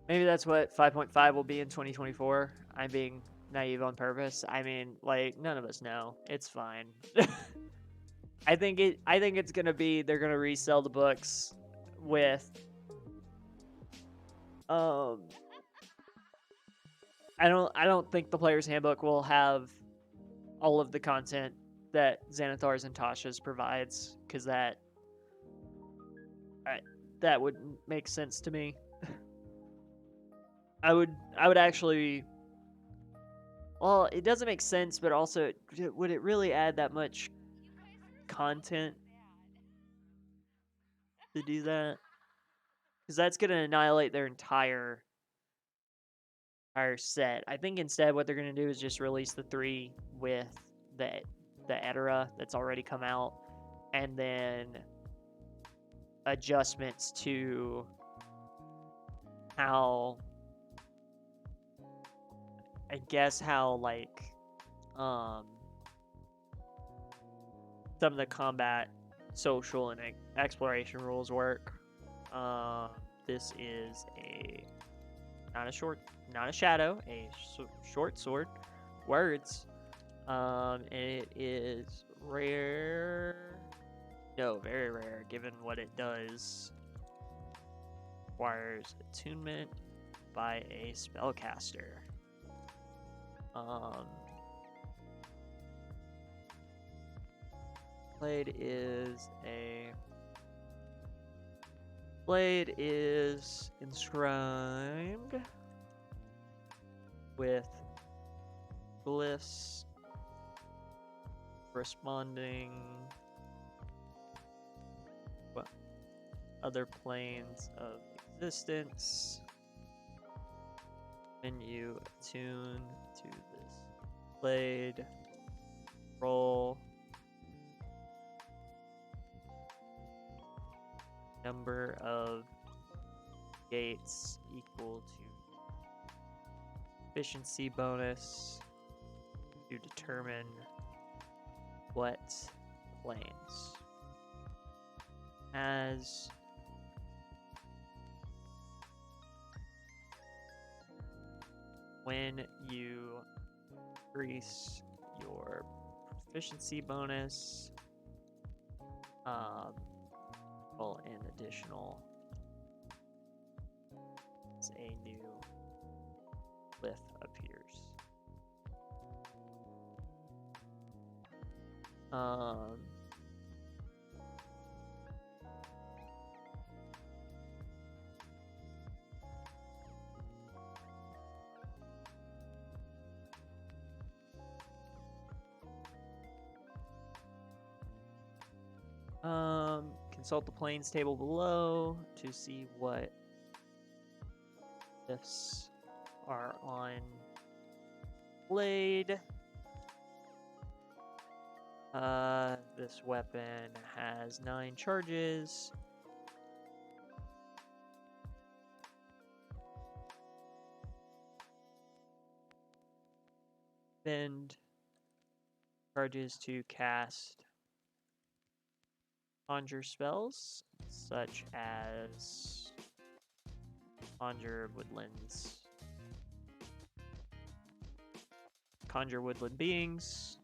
Maybe that's what 5.5 will be in 2024. I'm being naive on purpose. I mean, like, none of us know. It's fine. I think it's gonna be, they're gonna resell the books with I don't think the player's handbook will have all of the content that Xanathar's and Tasha's provides, because that would make sense to me. I would actually, well, it doesn't make sense, but also, would it really add that much content to do that? Because that's going to annihilate their entire set. I think instead what they're going to do is just release the 3 with the Etera that's already come out, and then adjustments to how, I guess, how, like, some of the combat, social, and exploration rules work. This is not a shadow, a short sword. Words. And it is rare. No, very rare, given what it does. Requires attunement by a spellcaster. Blade is inscribed with glyphs corresponding other planes of existence. When you attune to this blade, roll number of gates equal to efficiency bonus to determine what planes. As when you increase your proficiency bonus, well, an additional, as a new glyph appears. Consult the planes table below to see what glyphs are on blade. This weapon has 9 charges. Spend charges to cast conjure spells, such as conjure woodland beings.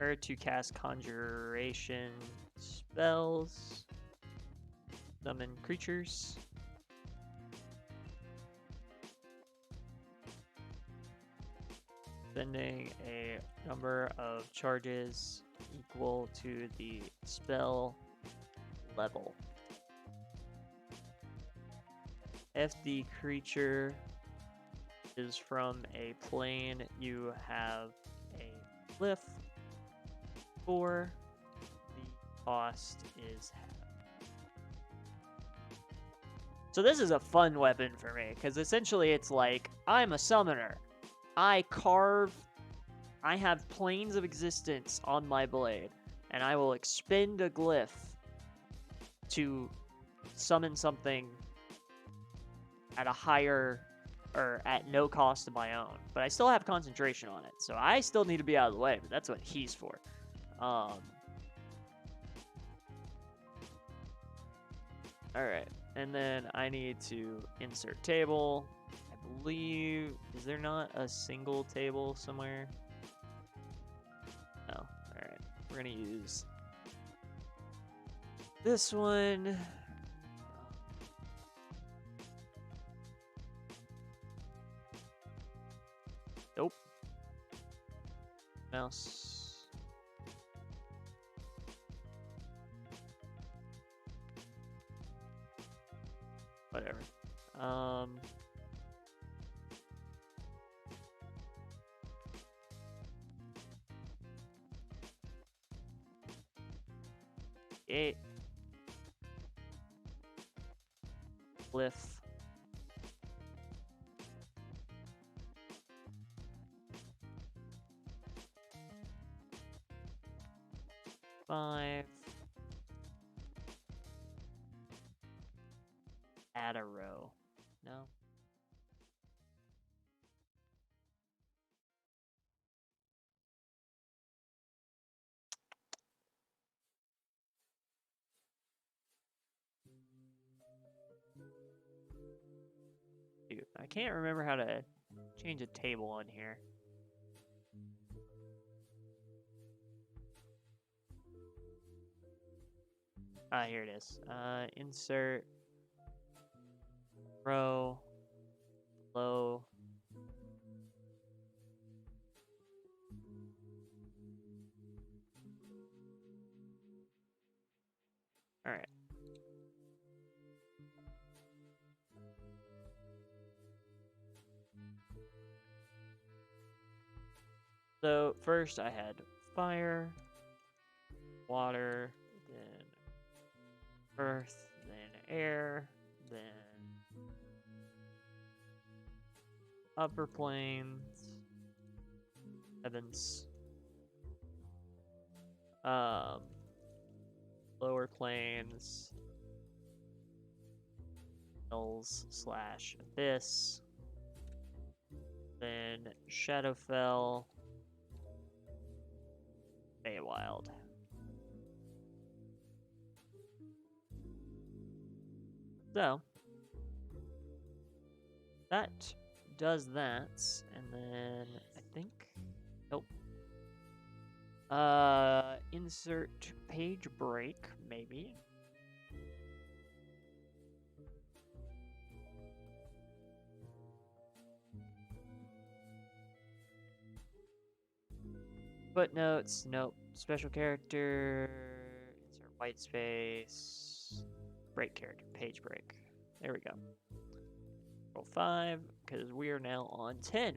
Or to cast conjuration spells, summon creatures. spending a number of charges equal to the spell level. If the creature is from a plane you have a glyph for, the cost is half. So this is a fun weapon for me, because essentially it's like, I'm a summoner. I have planes of existence on my blade, and I will expend a glyph to summon something at a higher, or at no cost of my own. But I still have concentration on it, so I still need to be out of the way, but that's what he's for. Alright, and then I need to insert table. I believe, is there not a single table somewhere? No. Alright, we're gonna use this one. Nope. Mouse. Whatever. Eight. Glyph. Five. Add a row. No. Dude, I can't remember how to change a table on here. Ah, here it is. Insert row, low. All right. So first I had fire, water, then earth, then air, then upper planes, heavens, lower planes, hills / abyss, then Shadowfell, Feywild. So that does that, and then I think, nope. Insert page break, maybe. Footnotes, nope. Special character, insert white space, break character, page break. There we go. Roll 5, because we are now on 10,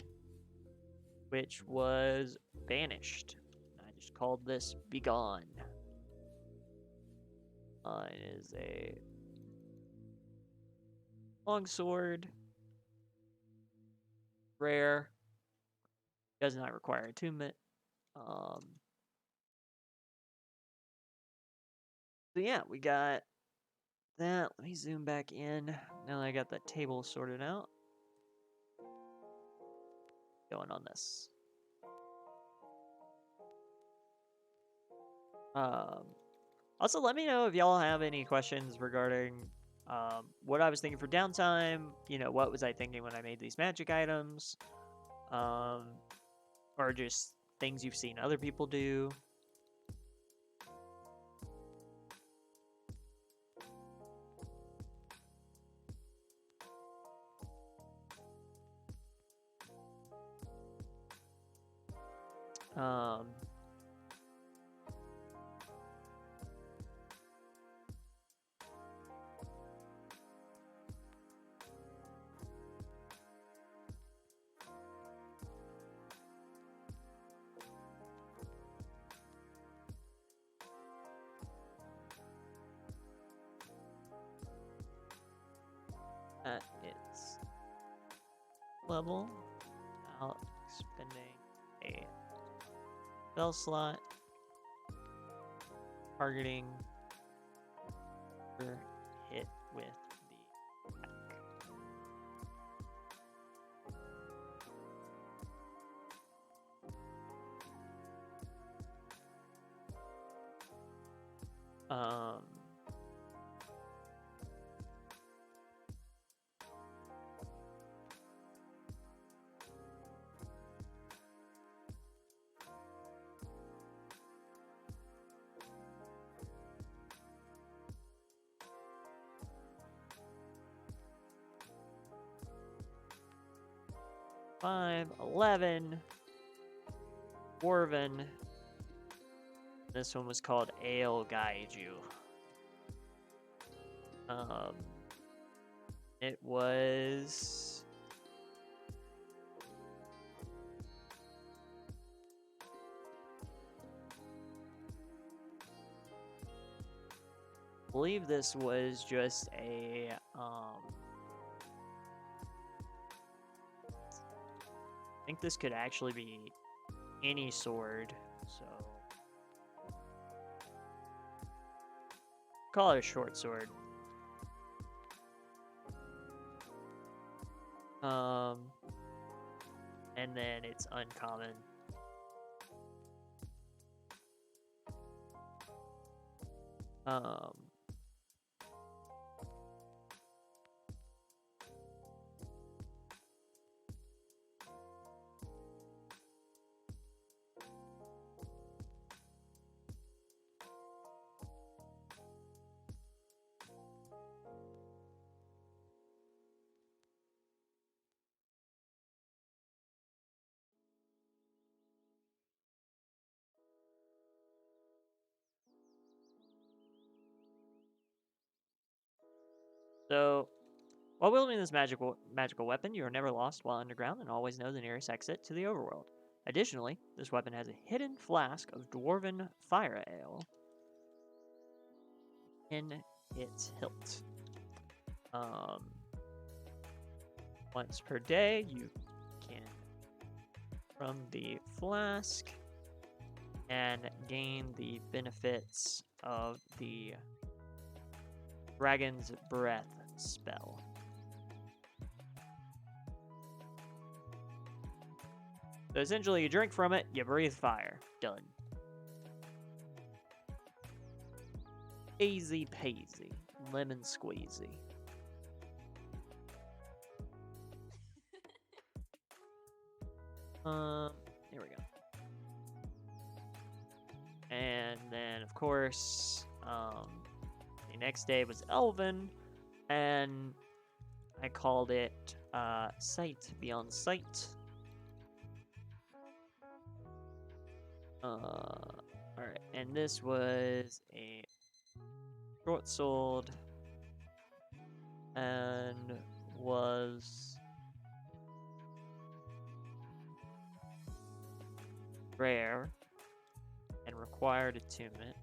which was banished. I just called this Begone. It is a longsword, rare, does not require attunement. So yeah, we got that. Let me zoom back in. Now that I got that table sorted out. Going on this. Also, let me know if y'all have any questions regarding what I was thinking for downtime. You know, what was I thinking when I made these magic items? Or just things you've seen other people do. Um, at its level without spending a spell slot, targeting or hit with the attack. Um, Five, 11, Dwarven. This one was called Ale Gaiju. It was I believe this was just a I think this could actually be any sword, so call it a short sword. And then it's uncommon. So, while wielding this magical weapon, you are never lost while underground and always know the nearest exit to the overworld. Additionally, this weapon has a hidden flask of dwarven fire ale in its hilt. Once per day, you can from the flask and gain the benefits of the Dragon's Breath spell. So essentially, you drink from it, you breathe fire. Done. Easy peasy. Lemon squeezy. Here we go. And then, of course, the next day was Elven, and I called it Sight Beyond Sight. Alright, and this was a short sword and was rare and required attunement.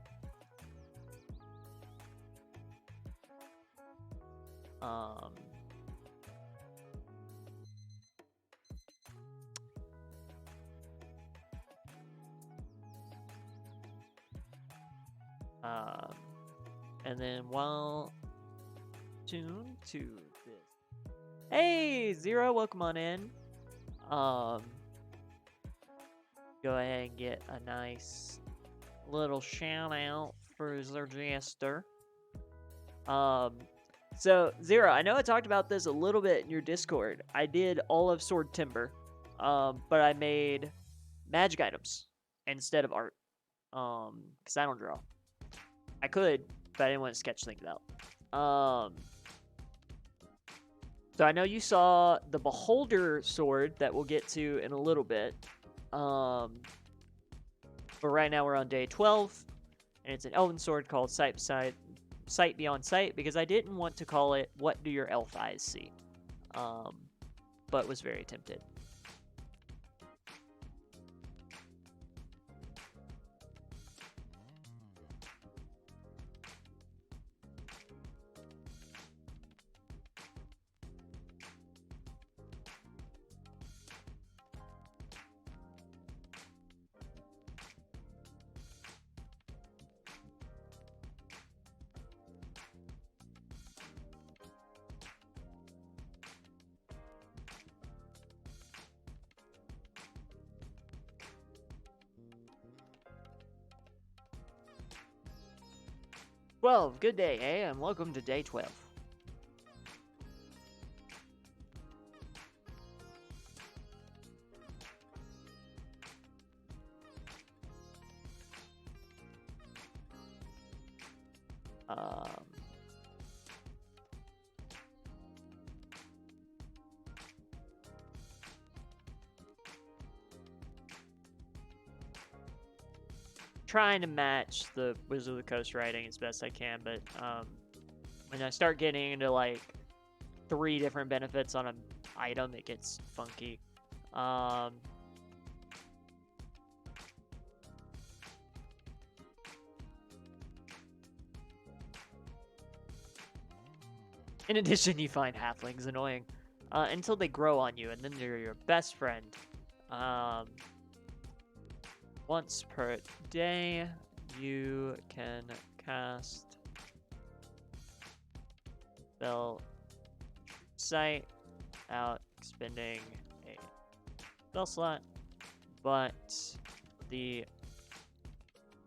And then while tuned to this, hey Zero, welcome on in. Go ahead and get a nice little shout out for Zerjester. So Zero, I know I talked about this a little bit in your Discord. I did all of Swordtember, but I made magic items instead of art, because I don't draw. I could, but I didn't want to sketch things out. So I know you saw the Beholder sword that we'll get to in a little bit. But right now we're on day 12, and it's an elven sword called Sight Beyond Sight, because I didn't want to call it What Do Your Elf Eyes See? But was very tempted. Well, good day, and welcome to day 12. Trying to match the Wizard of the Coast writing as best I can, but when I start getting into like 3 different benefits on an item, it gets funky. In addition, you find halflings annoying until they grow on you, and then they're your best friend. Once per day, you can cast spell Sight out expending a spell slot, but the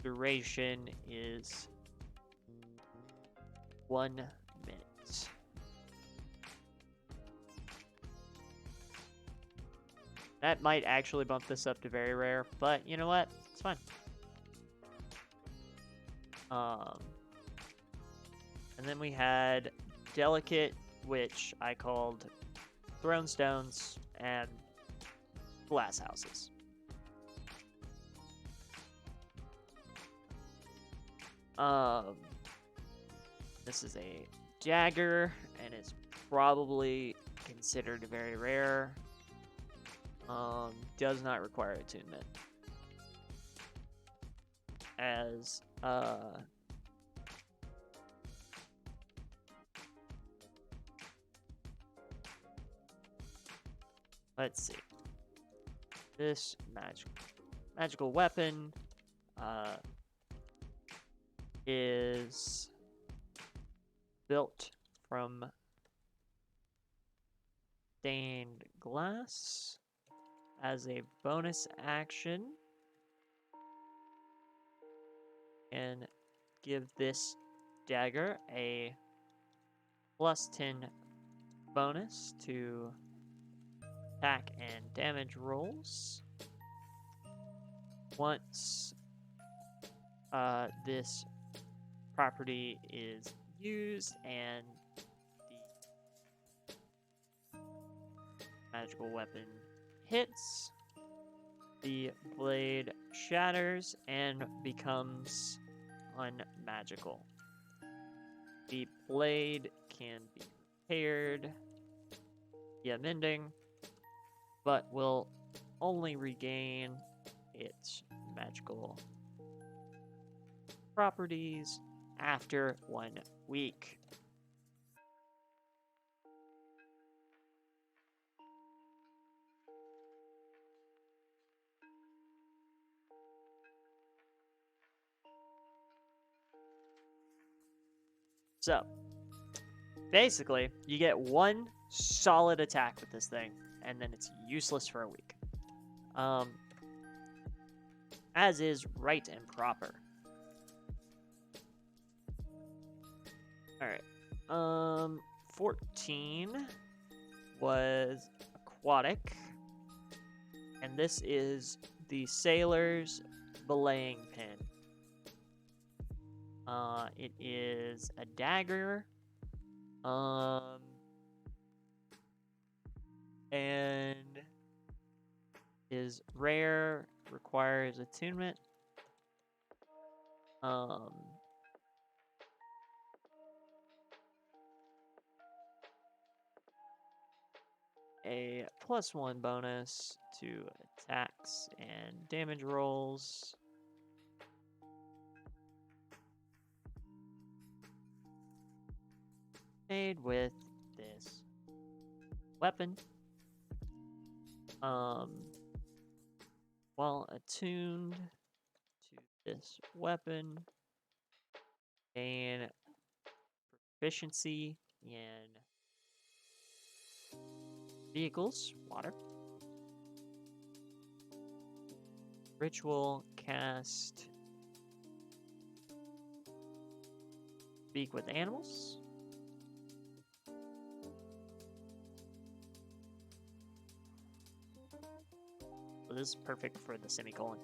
duration is 1 minute. That might actually bump this up to very rare, but you know what? It's fine. And then we had Delicate, which I called Throne Stones and Glass Houses. This is a dagger, and it's probably considered very rare. Does not require attunement. As, let's see. This magical weapon, is built from stained glass. As a bonus action, and give this dagger a +10 bonus to attack and damage rolls. Once this property is used and the magical weapon hits, the blade shatters and becomes unmagical. The blade can be repaired via mending, but will only regain its magical properties after 1 week. So, basically, you get 1 solid attack with this thing, and then it's useless for a week. As is right and proper. Alright. 14 was aquatic. And this is the Sailor's Belaying Pin. It is a dagger. And is rare, requires attunement, A +1 bonus to attacks and damage rolls. Made with this weapon. While attuned to this weapon, gain proficiency in vehicles, water. Ritual cast speak with animals. So this is perfect for the semicolon.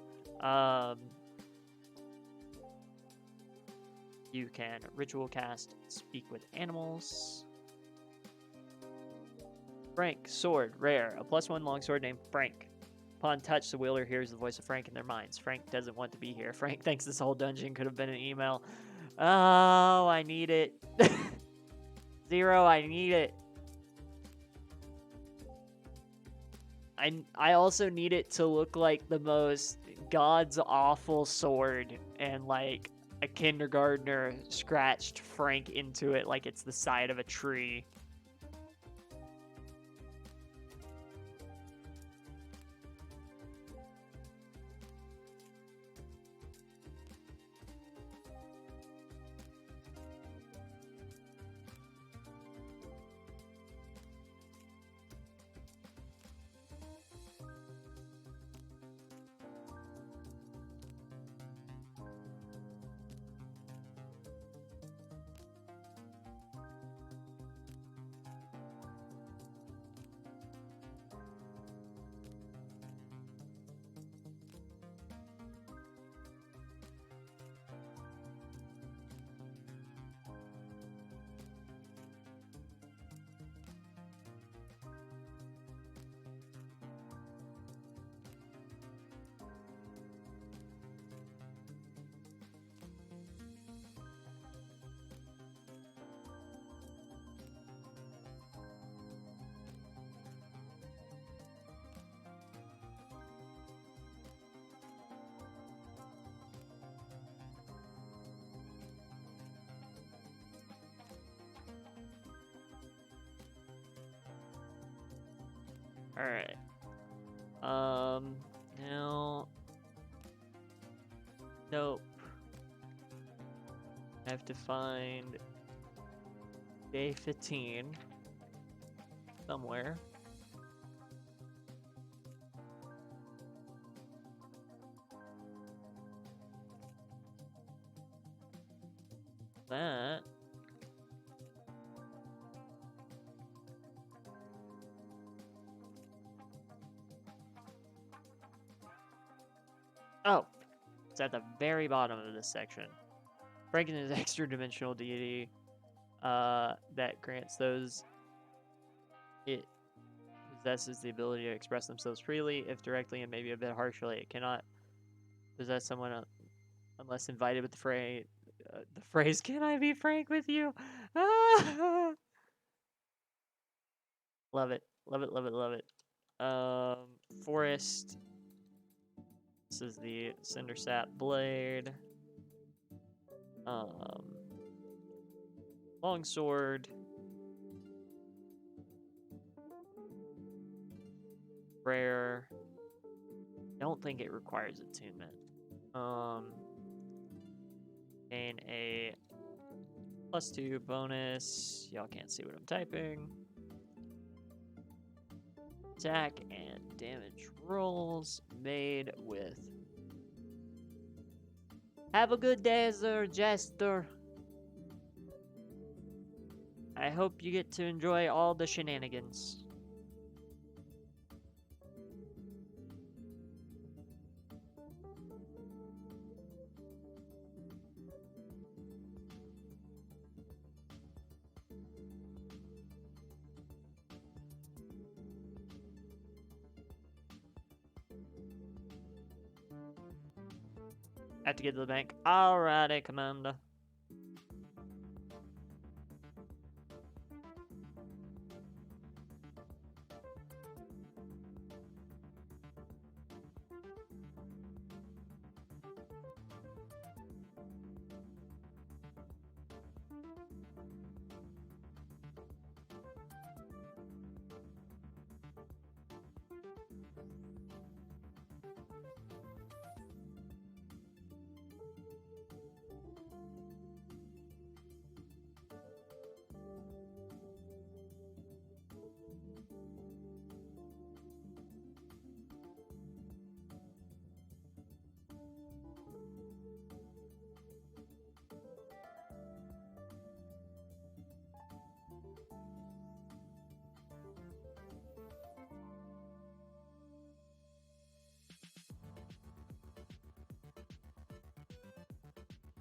You can ritual cast speak with animals. Frank, sword, rare. A +1 longsword named Frank. Upon touch, the wielder hears the voice of Frank in their minds. Frank doesn't want to be here. Frank thinks this whole dungeon could have been an email. Oh, I need it. 0, I need it. I also need it to look like the most god's awful sword, and like a kindergartner scratched Frank into it like it's the side of a tree. Alright. Now... Nope. I have to find day 15 somewhere. That... Oh, it's at the very bottom of this section. Franken is extra-dimensional deity that grants those it possesses the ability to express themselves freely, if directly and maybe a bit harshly. It cannot possess someone unless invited with the phrase, "Can I be frank with you?" Ah! Love it. Love it, love it, love it. Forest. This is the Cindersap Blade. Longsword. Rare. Don't think it requires attunement. Gain a +2 bonus. Y'all can't see what I'm typing. Attack and damage rolls made with. Have a good day, Sir Jester. I hope you get to enjoy all the shenanigans. Have to get to the bank. Alrighty, Commander.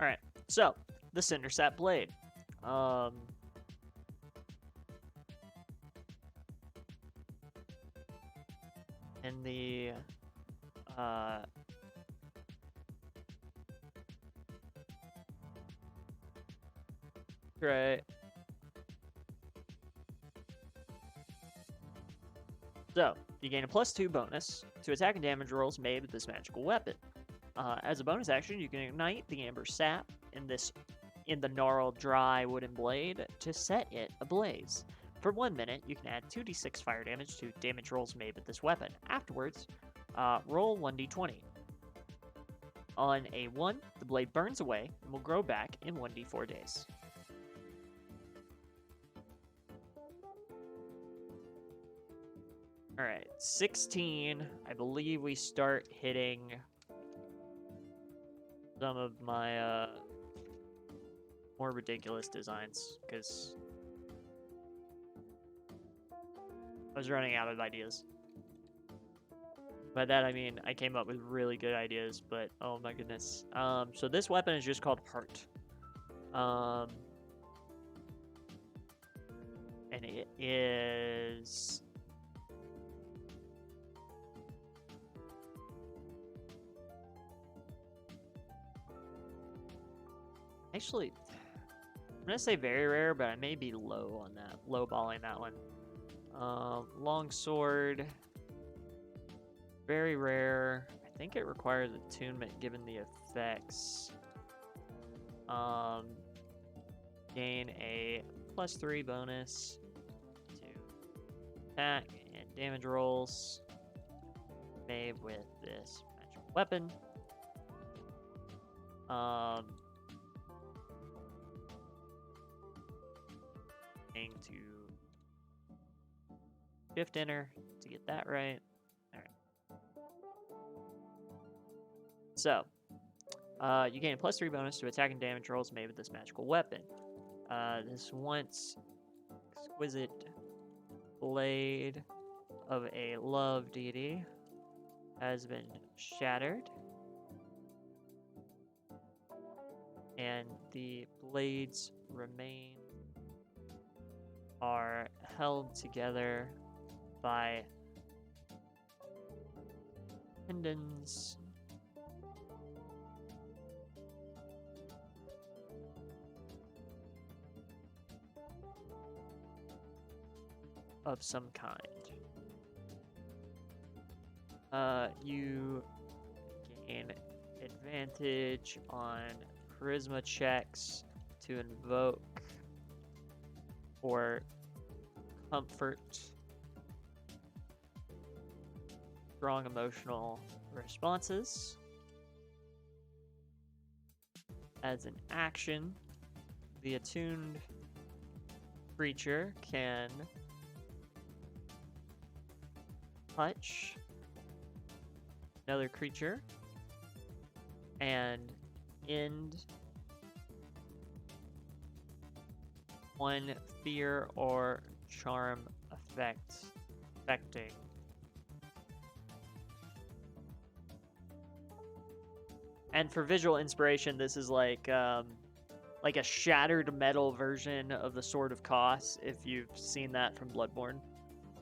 Alright, so, the Cindersap Blade. And the, right. So, you gain a +2 bonus to attack and damage rolls made with this magical weapon. As a bonus action, you can ignite the amber sap in the gnarled, dry wooden blade to set it ablaze. For 1 minute, you can add 2d6 fire damage to damage rolls made with this weapon. Afterwards, roll 1d20. On a 1, the blade burns away and will grow back in 1d4 days. Alright, 16. I believe we start hitting some of my more ridiculous designs, because I was running out of ideas. By that I mean I came up with really good ideas, but oh my goodness. So this weapon is just called Heart. And it is... Actually, I'm gonna say very rare, but I may be low on that, lowballing that one. Long sword, very rare. I think it requires attunement given the effects. Gain a +3 bonus to attack and damage rolls made with this magical weapon. To shift enter to get that right. Alright. So, you gain a +3 bonus to attack and damage rolls made with this magical weapon. This once exquisite blade of a love deity has been shattered. And the blades remain are held together by tendons of some kind. You gain advantage on charisma checks to invoke or comfort strong emotional responses. As an action, the attuned creature can touch another creature and end one fear or charm affecting. And for visual inspiration, this is like a shattered metal version of the Sword of Kos, if you've seen that from Bloodborne.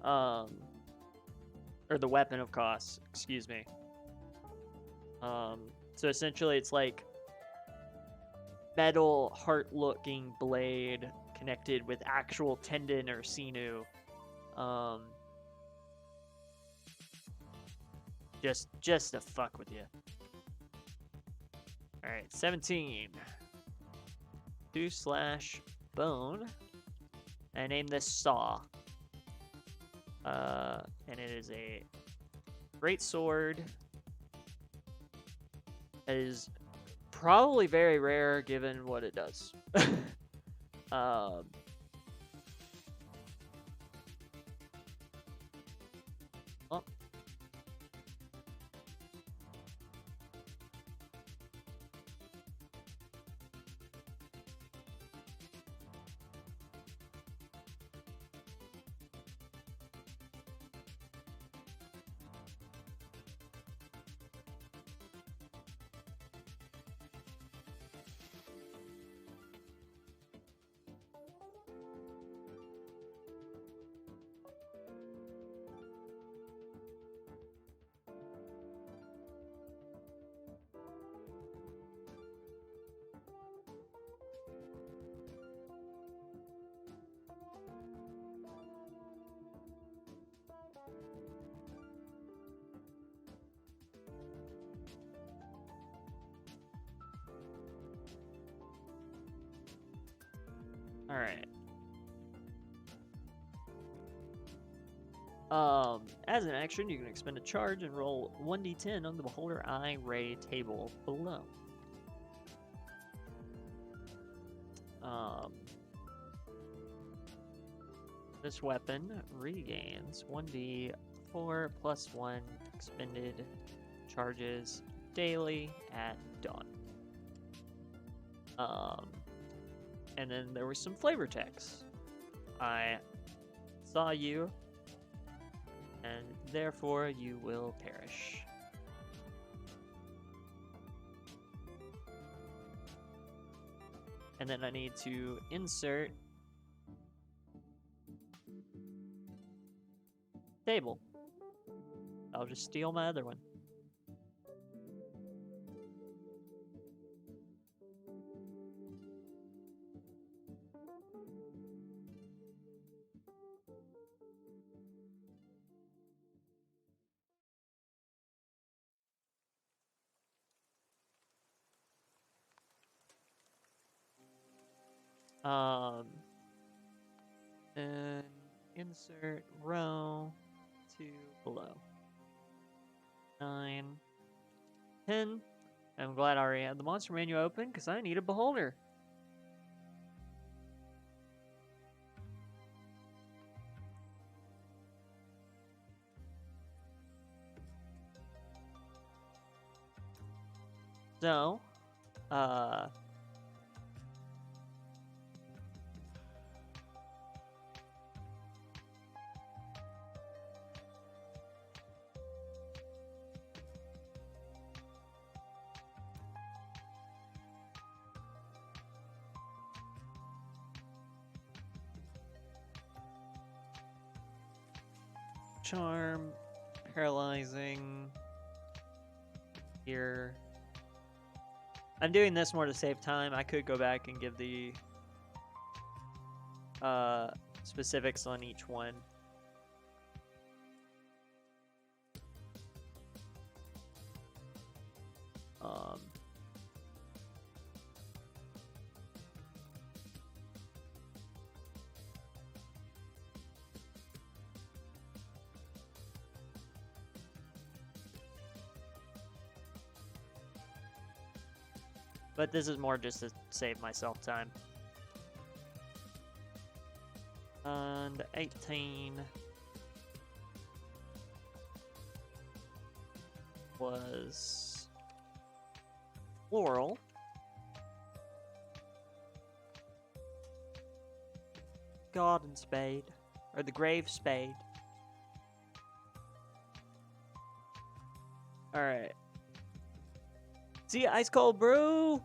Or the Weapon of Kos, excuse me. So essentially, it's like metal heart-looking blade connected with actual tendon or sinew. Just to fuck with you. All right, 17. 2/bone. I name this Saw. And it is a great sword. It is probably very rare given what it does. Oh. All right. As an action, you can expend a charge and roll 1d10 on the Beholder Eye Ray table below. This weapon regains 1d4 plus 1 expended charges daily at dawn. And then there was some flavor text. I saw you, and therefore you will perish. And then I need to insert table. I'll just steal my other one. And insert row to below. 9, 10. I'm glad I already had the monster menu open because I need a beholder. So, charm, paralyzing, here. I'm doing this more to save time. I could go back and give the specifics on each one. But this is more just to save myself time. And 18 was floral. Garden spade, or the grave spade. All right. See, ice cold brew.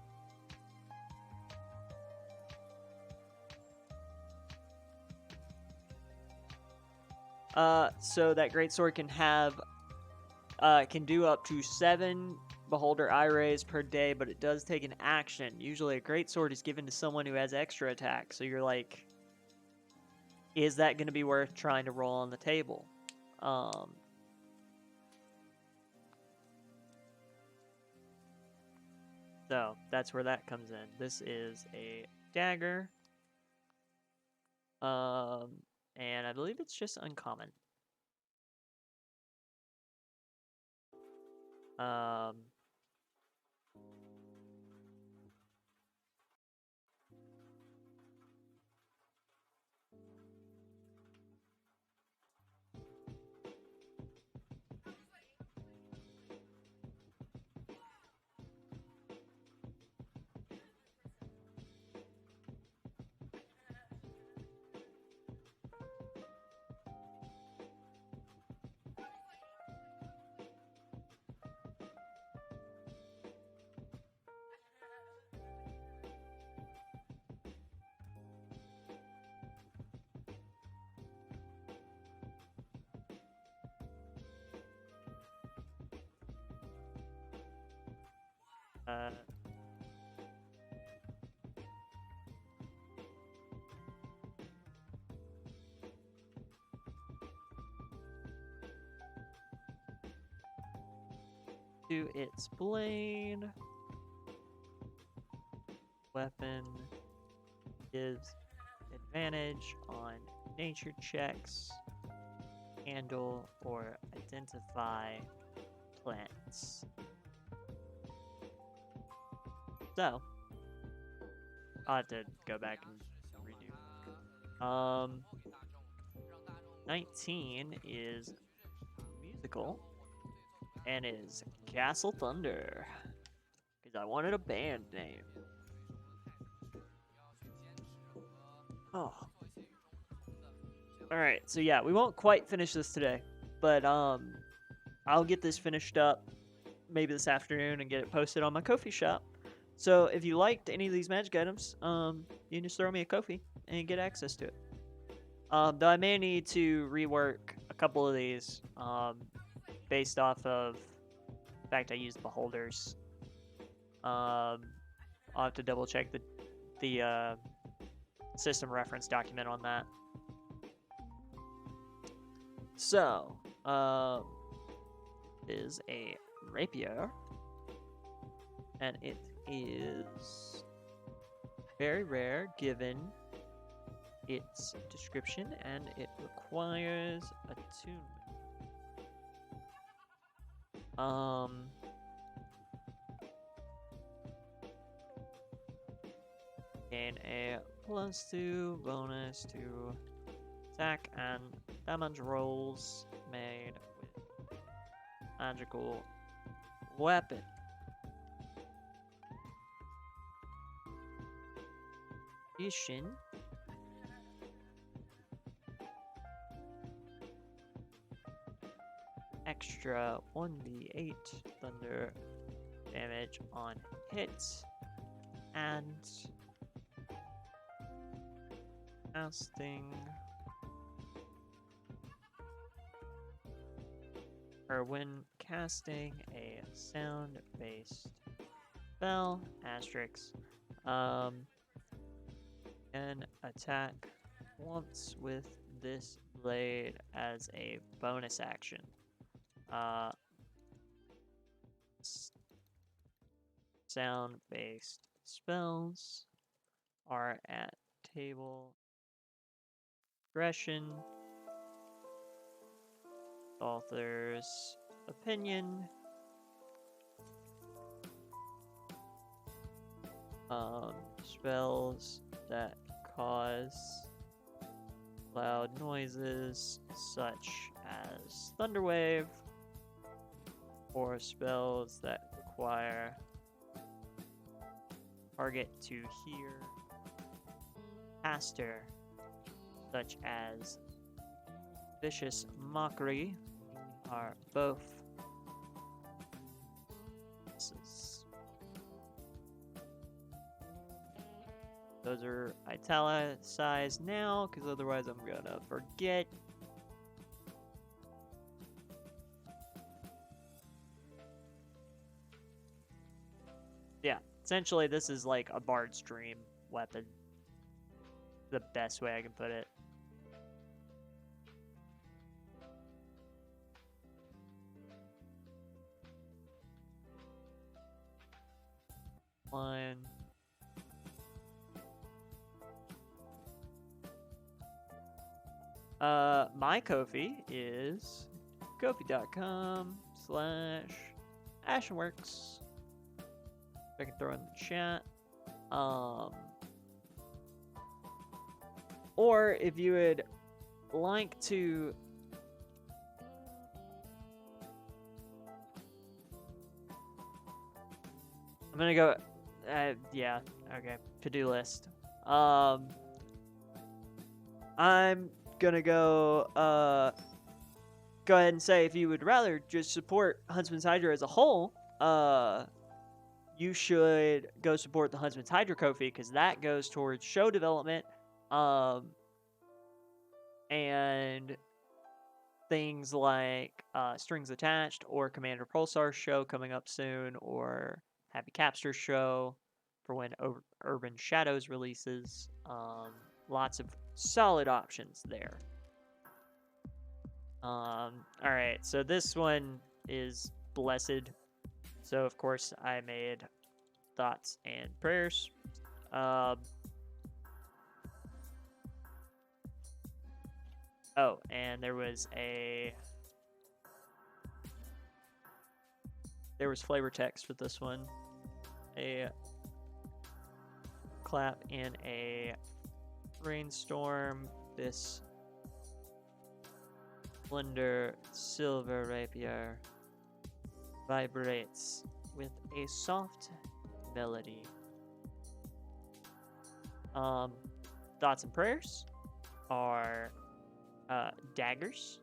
So that greatsword can have, can do up to 7 beholder eye raise per day, but it does take an action. Usually a greatsword is given to someone who has extra attack. So you're like, is that going to be worth trying to roll on the table? So that's where that comes in. This is a dagger. And I believe it's just uncommon. To its blade. Weapon gives advantage on nature checks, handle, or identify plants. So, I'll have to go back and redo. 19 is musical and is Castle Thunder. Because I wanted a band name. Oh. Alright, so yeah, we won't quite finish this today. But I'll get this finished up maybe this afternoon and get it posted on my Ko-fi shop. So if you liked any of these magic items, you can just throw me a Ko-fi and get access to it. Though I may need to rework a couple of these based off of the fact I used beholders. I'll have to double check the system reference document on that. So, is a rapier, and it is very rare given its description, and it requires attunement. Gain a +2 bonus to attack and damage rolls made with magical weapon. Addition. Extra 1d8 thunder damage on hits and casting or when casting a sound-based spell, asterisk, can attack once with this blade as a bonus action. Sound-based spells are at table discretion. Author's opinion. Spells that cause loud noises such as Thunderwave, or spells that require target to hear caster, such as Vicious Mockery, are both. Those are italicized now, because otherwise I'm gonna forget. Essentially, this is like a Bard's Dream weapon. The best way I can put it. One. My Ko-fi is kofi.com/Ashenworks. I can throw in the chat. Or if you would like to I'm gonna go yeah, okay. To-do list. I'm gonna go ahead and say if you would rather just support Huntsman's Hydra as a whole, you should go support the Huntsman's Hydra Ko-fi because that goes towards show development, and things like Strings Attached or Commander Pulsar show coming up soon, or Happy Capster show for when Urban Shadows releases. Lots of solid options there. Alright, so this one is Blessed. So, of course, I made thoughts and prayers. Oh, and there was flavor text with this one. A clap in a rainstorm. This slender silver rapier vibrates with a soft melody. Thoughts and prayers are daggers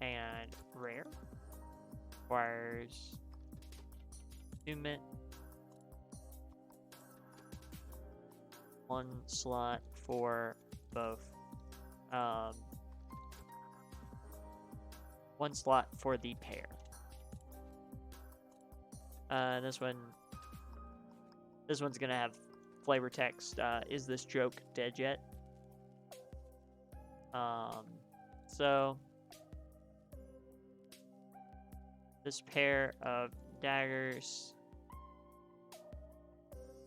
and rare. Requires attunement. 1 slot for both. 1 slot for the pair. This one's gonna have flavor text. Is this joke dead yet? So this pair of daggers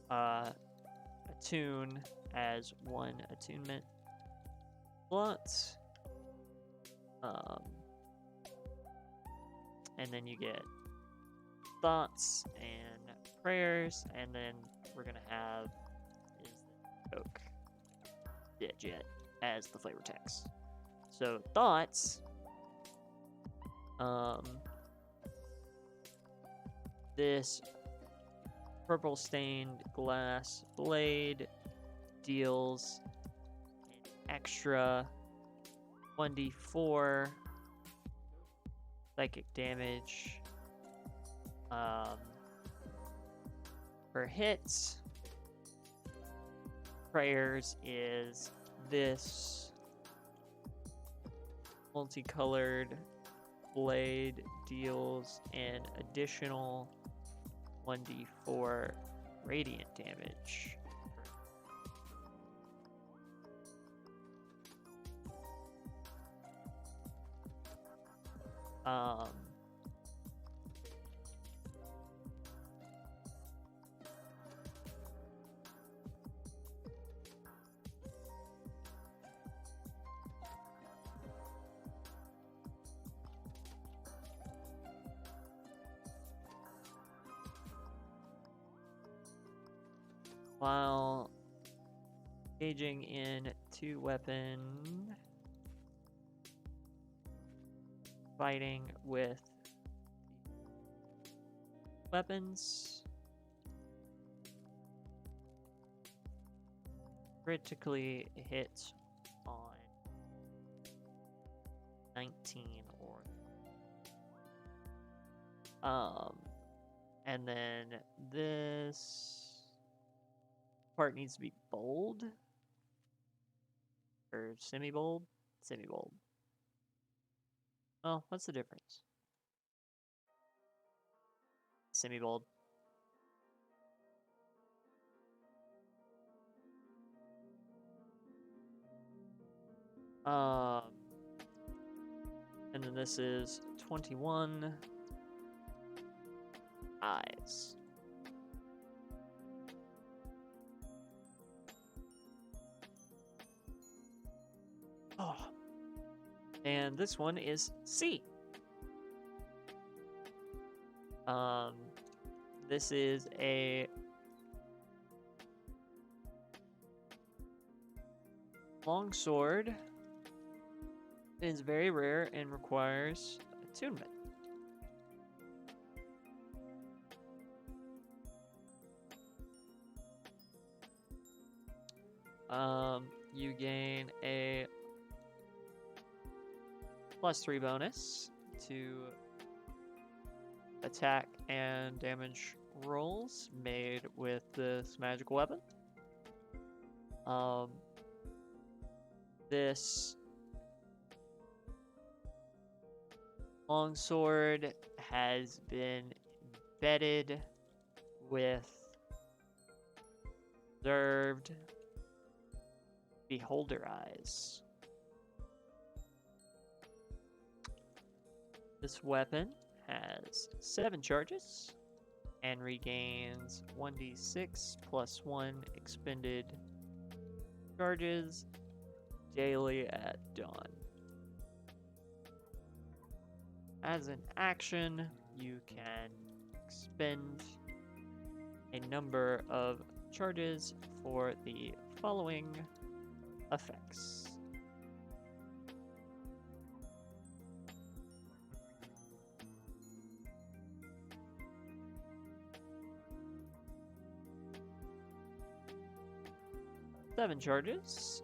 attune as 1 attunement slot. And then you get thoughts and prayers, and then we're gonna have is the joke dead yet as the flavor text. So thoughts, this purple stained glass blade deals an extra 1d4 psychic damage per hit. Prayers is this multicolored blade deals an additional 1d4 radiant damage. While engaging in 2-weapon fighting with weapons, critically hit on 19 or and then this part needs to be bold or semi-bold. Oh, what's the difference? Semi-bold. And then this is 21 eyes. Oh. And this one is C. This is a long sword. It is very rare and requires attunement. You gain a +3 bonus to attack and damage rolls made with this magical weapon. This longsword has been embedded with reserved beholder eyes. This weapon has 7 charges and regains 1d6 plus 1 expended charges daily at dawn. As an action, you can expend a number of charges for the following effects. Seven charges.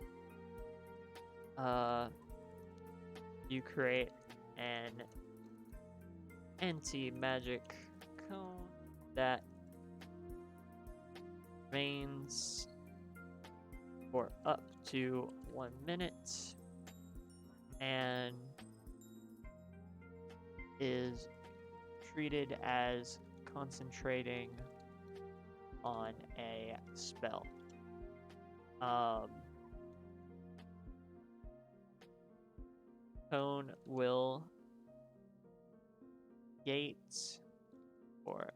You create an anti-magic cone that remains for up to 1 minute and is treated as concentrating on a spell. Cone will gate or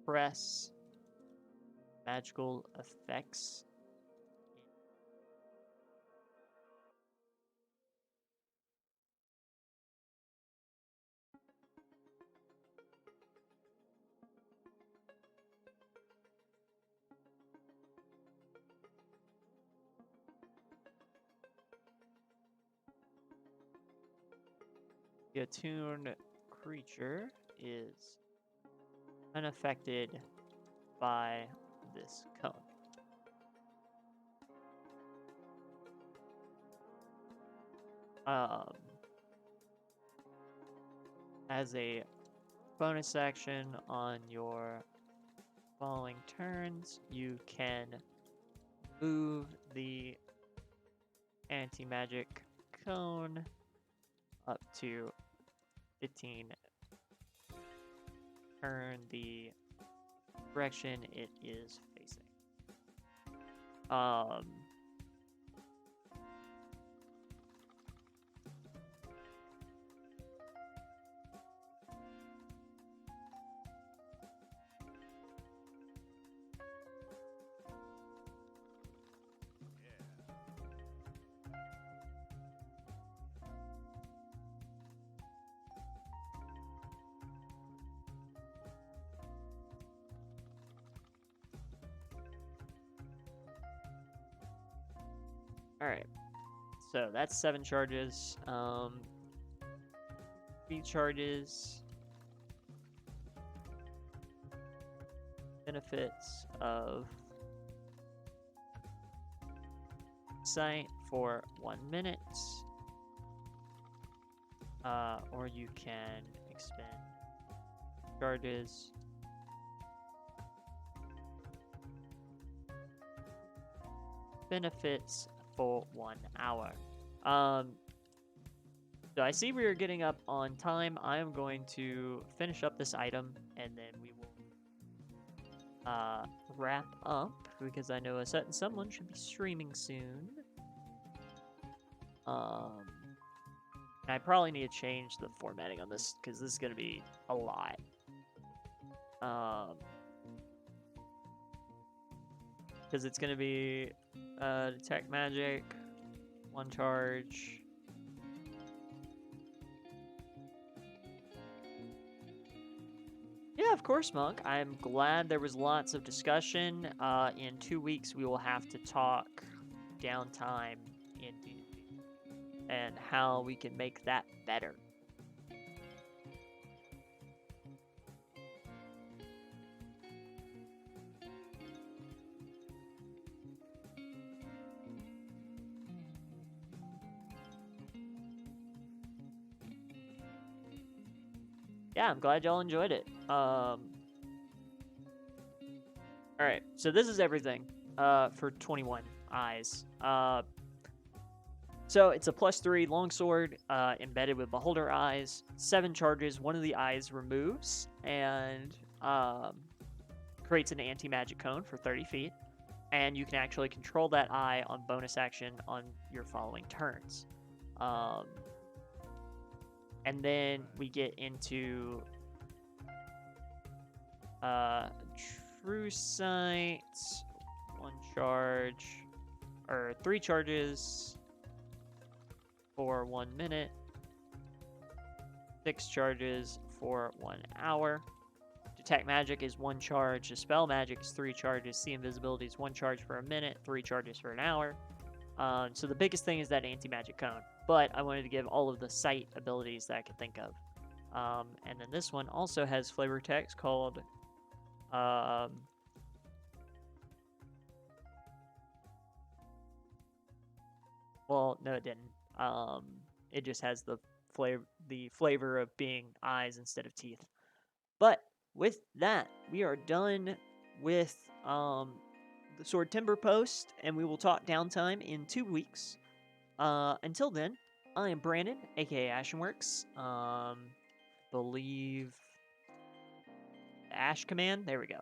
press magical effects. The attuned creature is unaffected by this cone. As a bonus action on your following turns, you can move the anti-magic cone up to 15. Turn the direction it is facing. Alright, so that's 7 charges. 3 charges. Benefits of sight for 1 minute. Or you can expend charges benefits for 1 hour. So I see we are getting up on time. I am going to finish up this item, and and then we will wrap up, because I know a certain someone should be streaming soon. And I probably need to change the formatting on this, because this is going to be a lot. Because it's going to be detect magic, 1 charge. Yeah, of course, Monk. I'm glad there was lots of discussion. In 2 weeks, we will have to talk downtime in D&D and how we can make that better. Yeah, I'm glad y'all enjoyed it. Alright, so this is everything for 21 eyes. So it's a +3 longsword embedded with beholder eyes, 7 charges, 1 of the eyes removes, and creates an anti-magic cone for 30 feet. And you can actually control that eye on bonus action on your following turns. And then we get into True Sight, 1 charge, or 3 charges for 1 minute, 6 charges for 1 hour. Detect Magic is 1 charge, Dispel Magic is 3 charges, See Invisibility is 1 charge for a minute, 3 charges for an hour. So the biggest thing is that anti-magic cone, but I wanted to give all of the sight abilities that I could think of. And then this one also has flavor text called well, no, it didn't. It just has the flavor of being eyes instead of teeth. But with that, we are done with the Swordtember post, and we will talk downtime in 2 weeks. Until then, I am Brandon, aka Ashenworks. Believe Ash Command. There we go.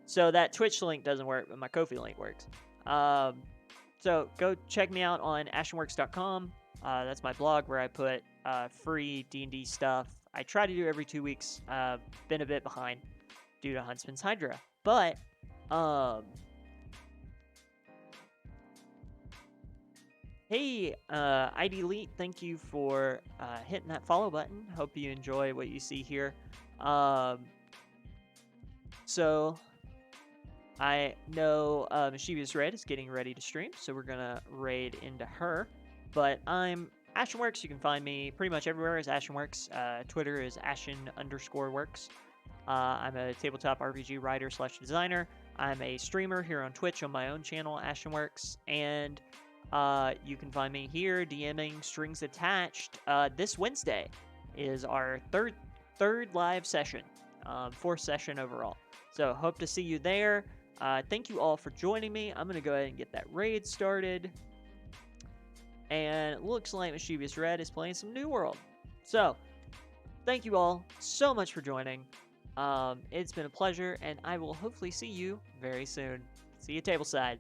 So that Twitch link doesn't work, but my Ko-fi link works. So go check me out on ashenworks.com. That's my blog where I put free D&D stuff. I try to do every 2 weeks. Been a bit behind due to Huntsman's Hydra. But, hey, ID Elite, thank you for hitting that follow button. Hope you enjoy what you see here. So, I know Mischievous Red is getting ready to stream, so we're going to raid into her. But I'm Ashenworks. You can find me pretty much everywhere as Ashenworks. Twitter is Ashen_works. I'm a tabletop RPG writer / designer. I'm a streamer here on Twitch on my own channel, Ashenworks. And you can find me here DMing Strings Attached. This Wednesday is our third live session, 4th session overall. So hope to see you there. Thank you all for joining me. I'm going to go ahead and get that raid started. And it looks like Mischievous Red is playing some New World. So, thank you all so much for joining. It's been a pleasure, and I will hopefully see you very soon. See you tableside.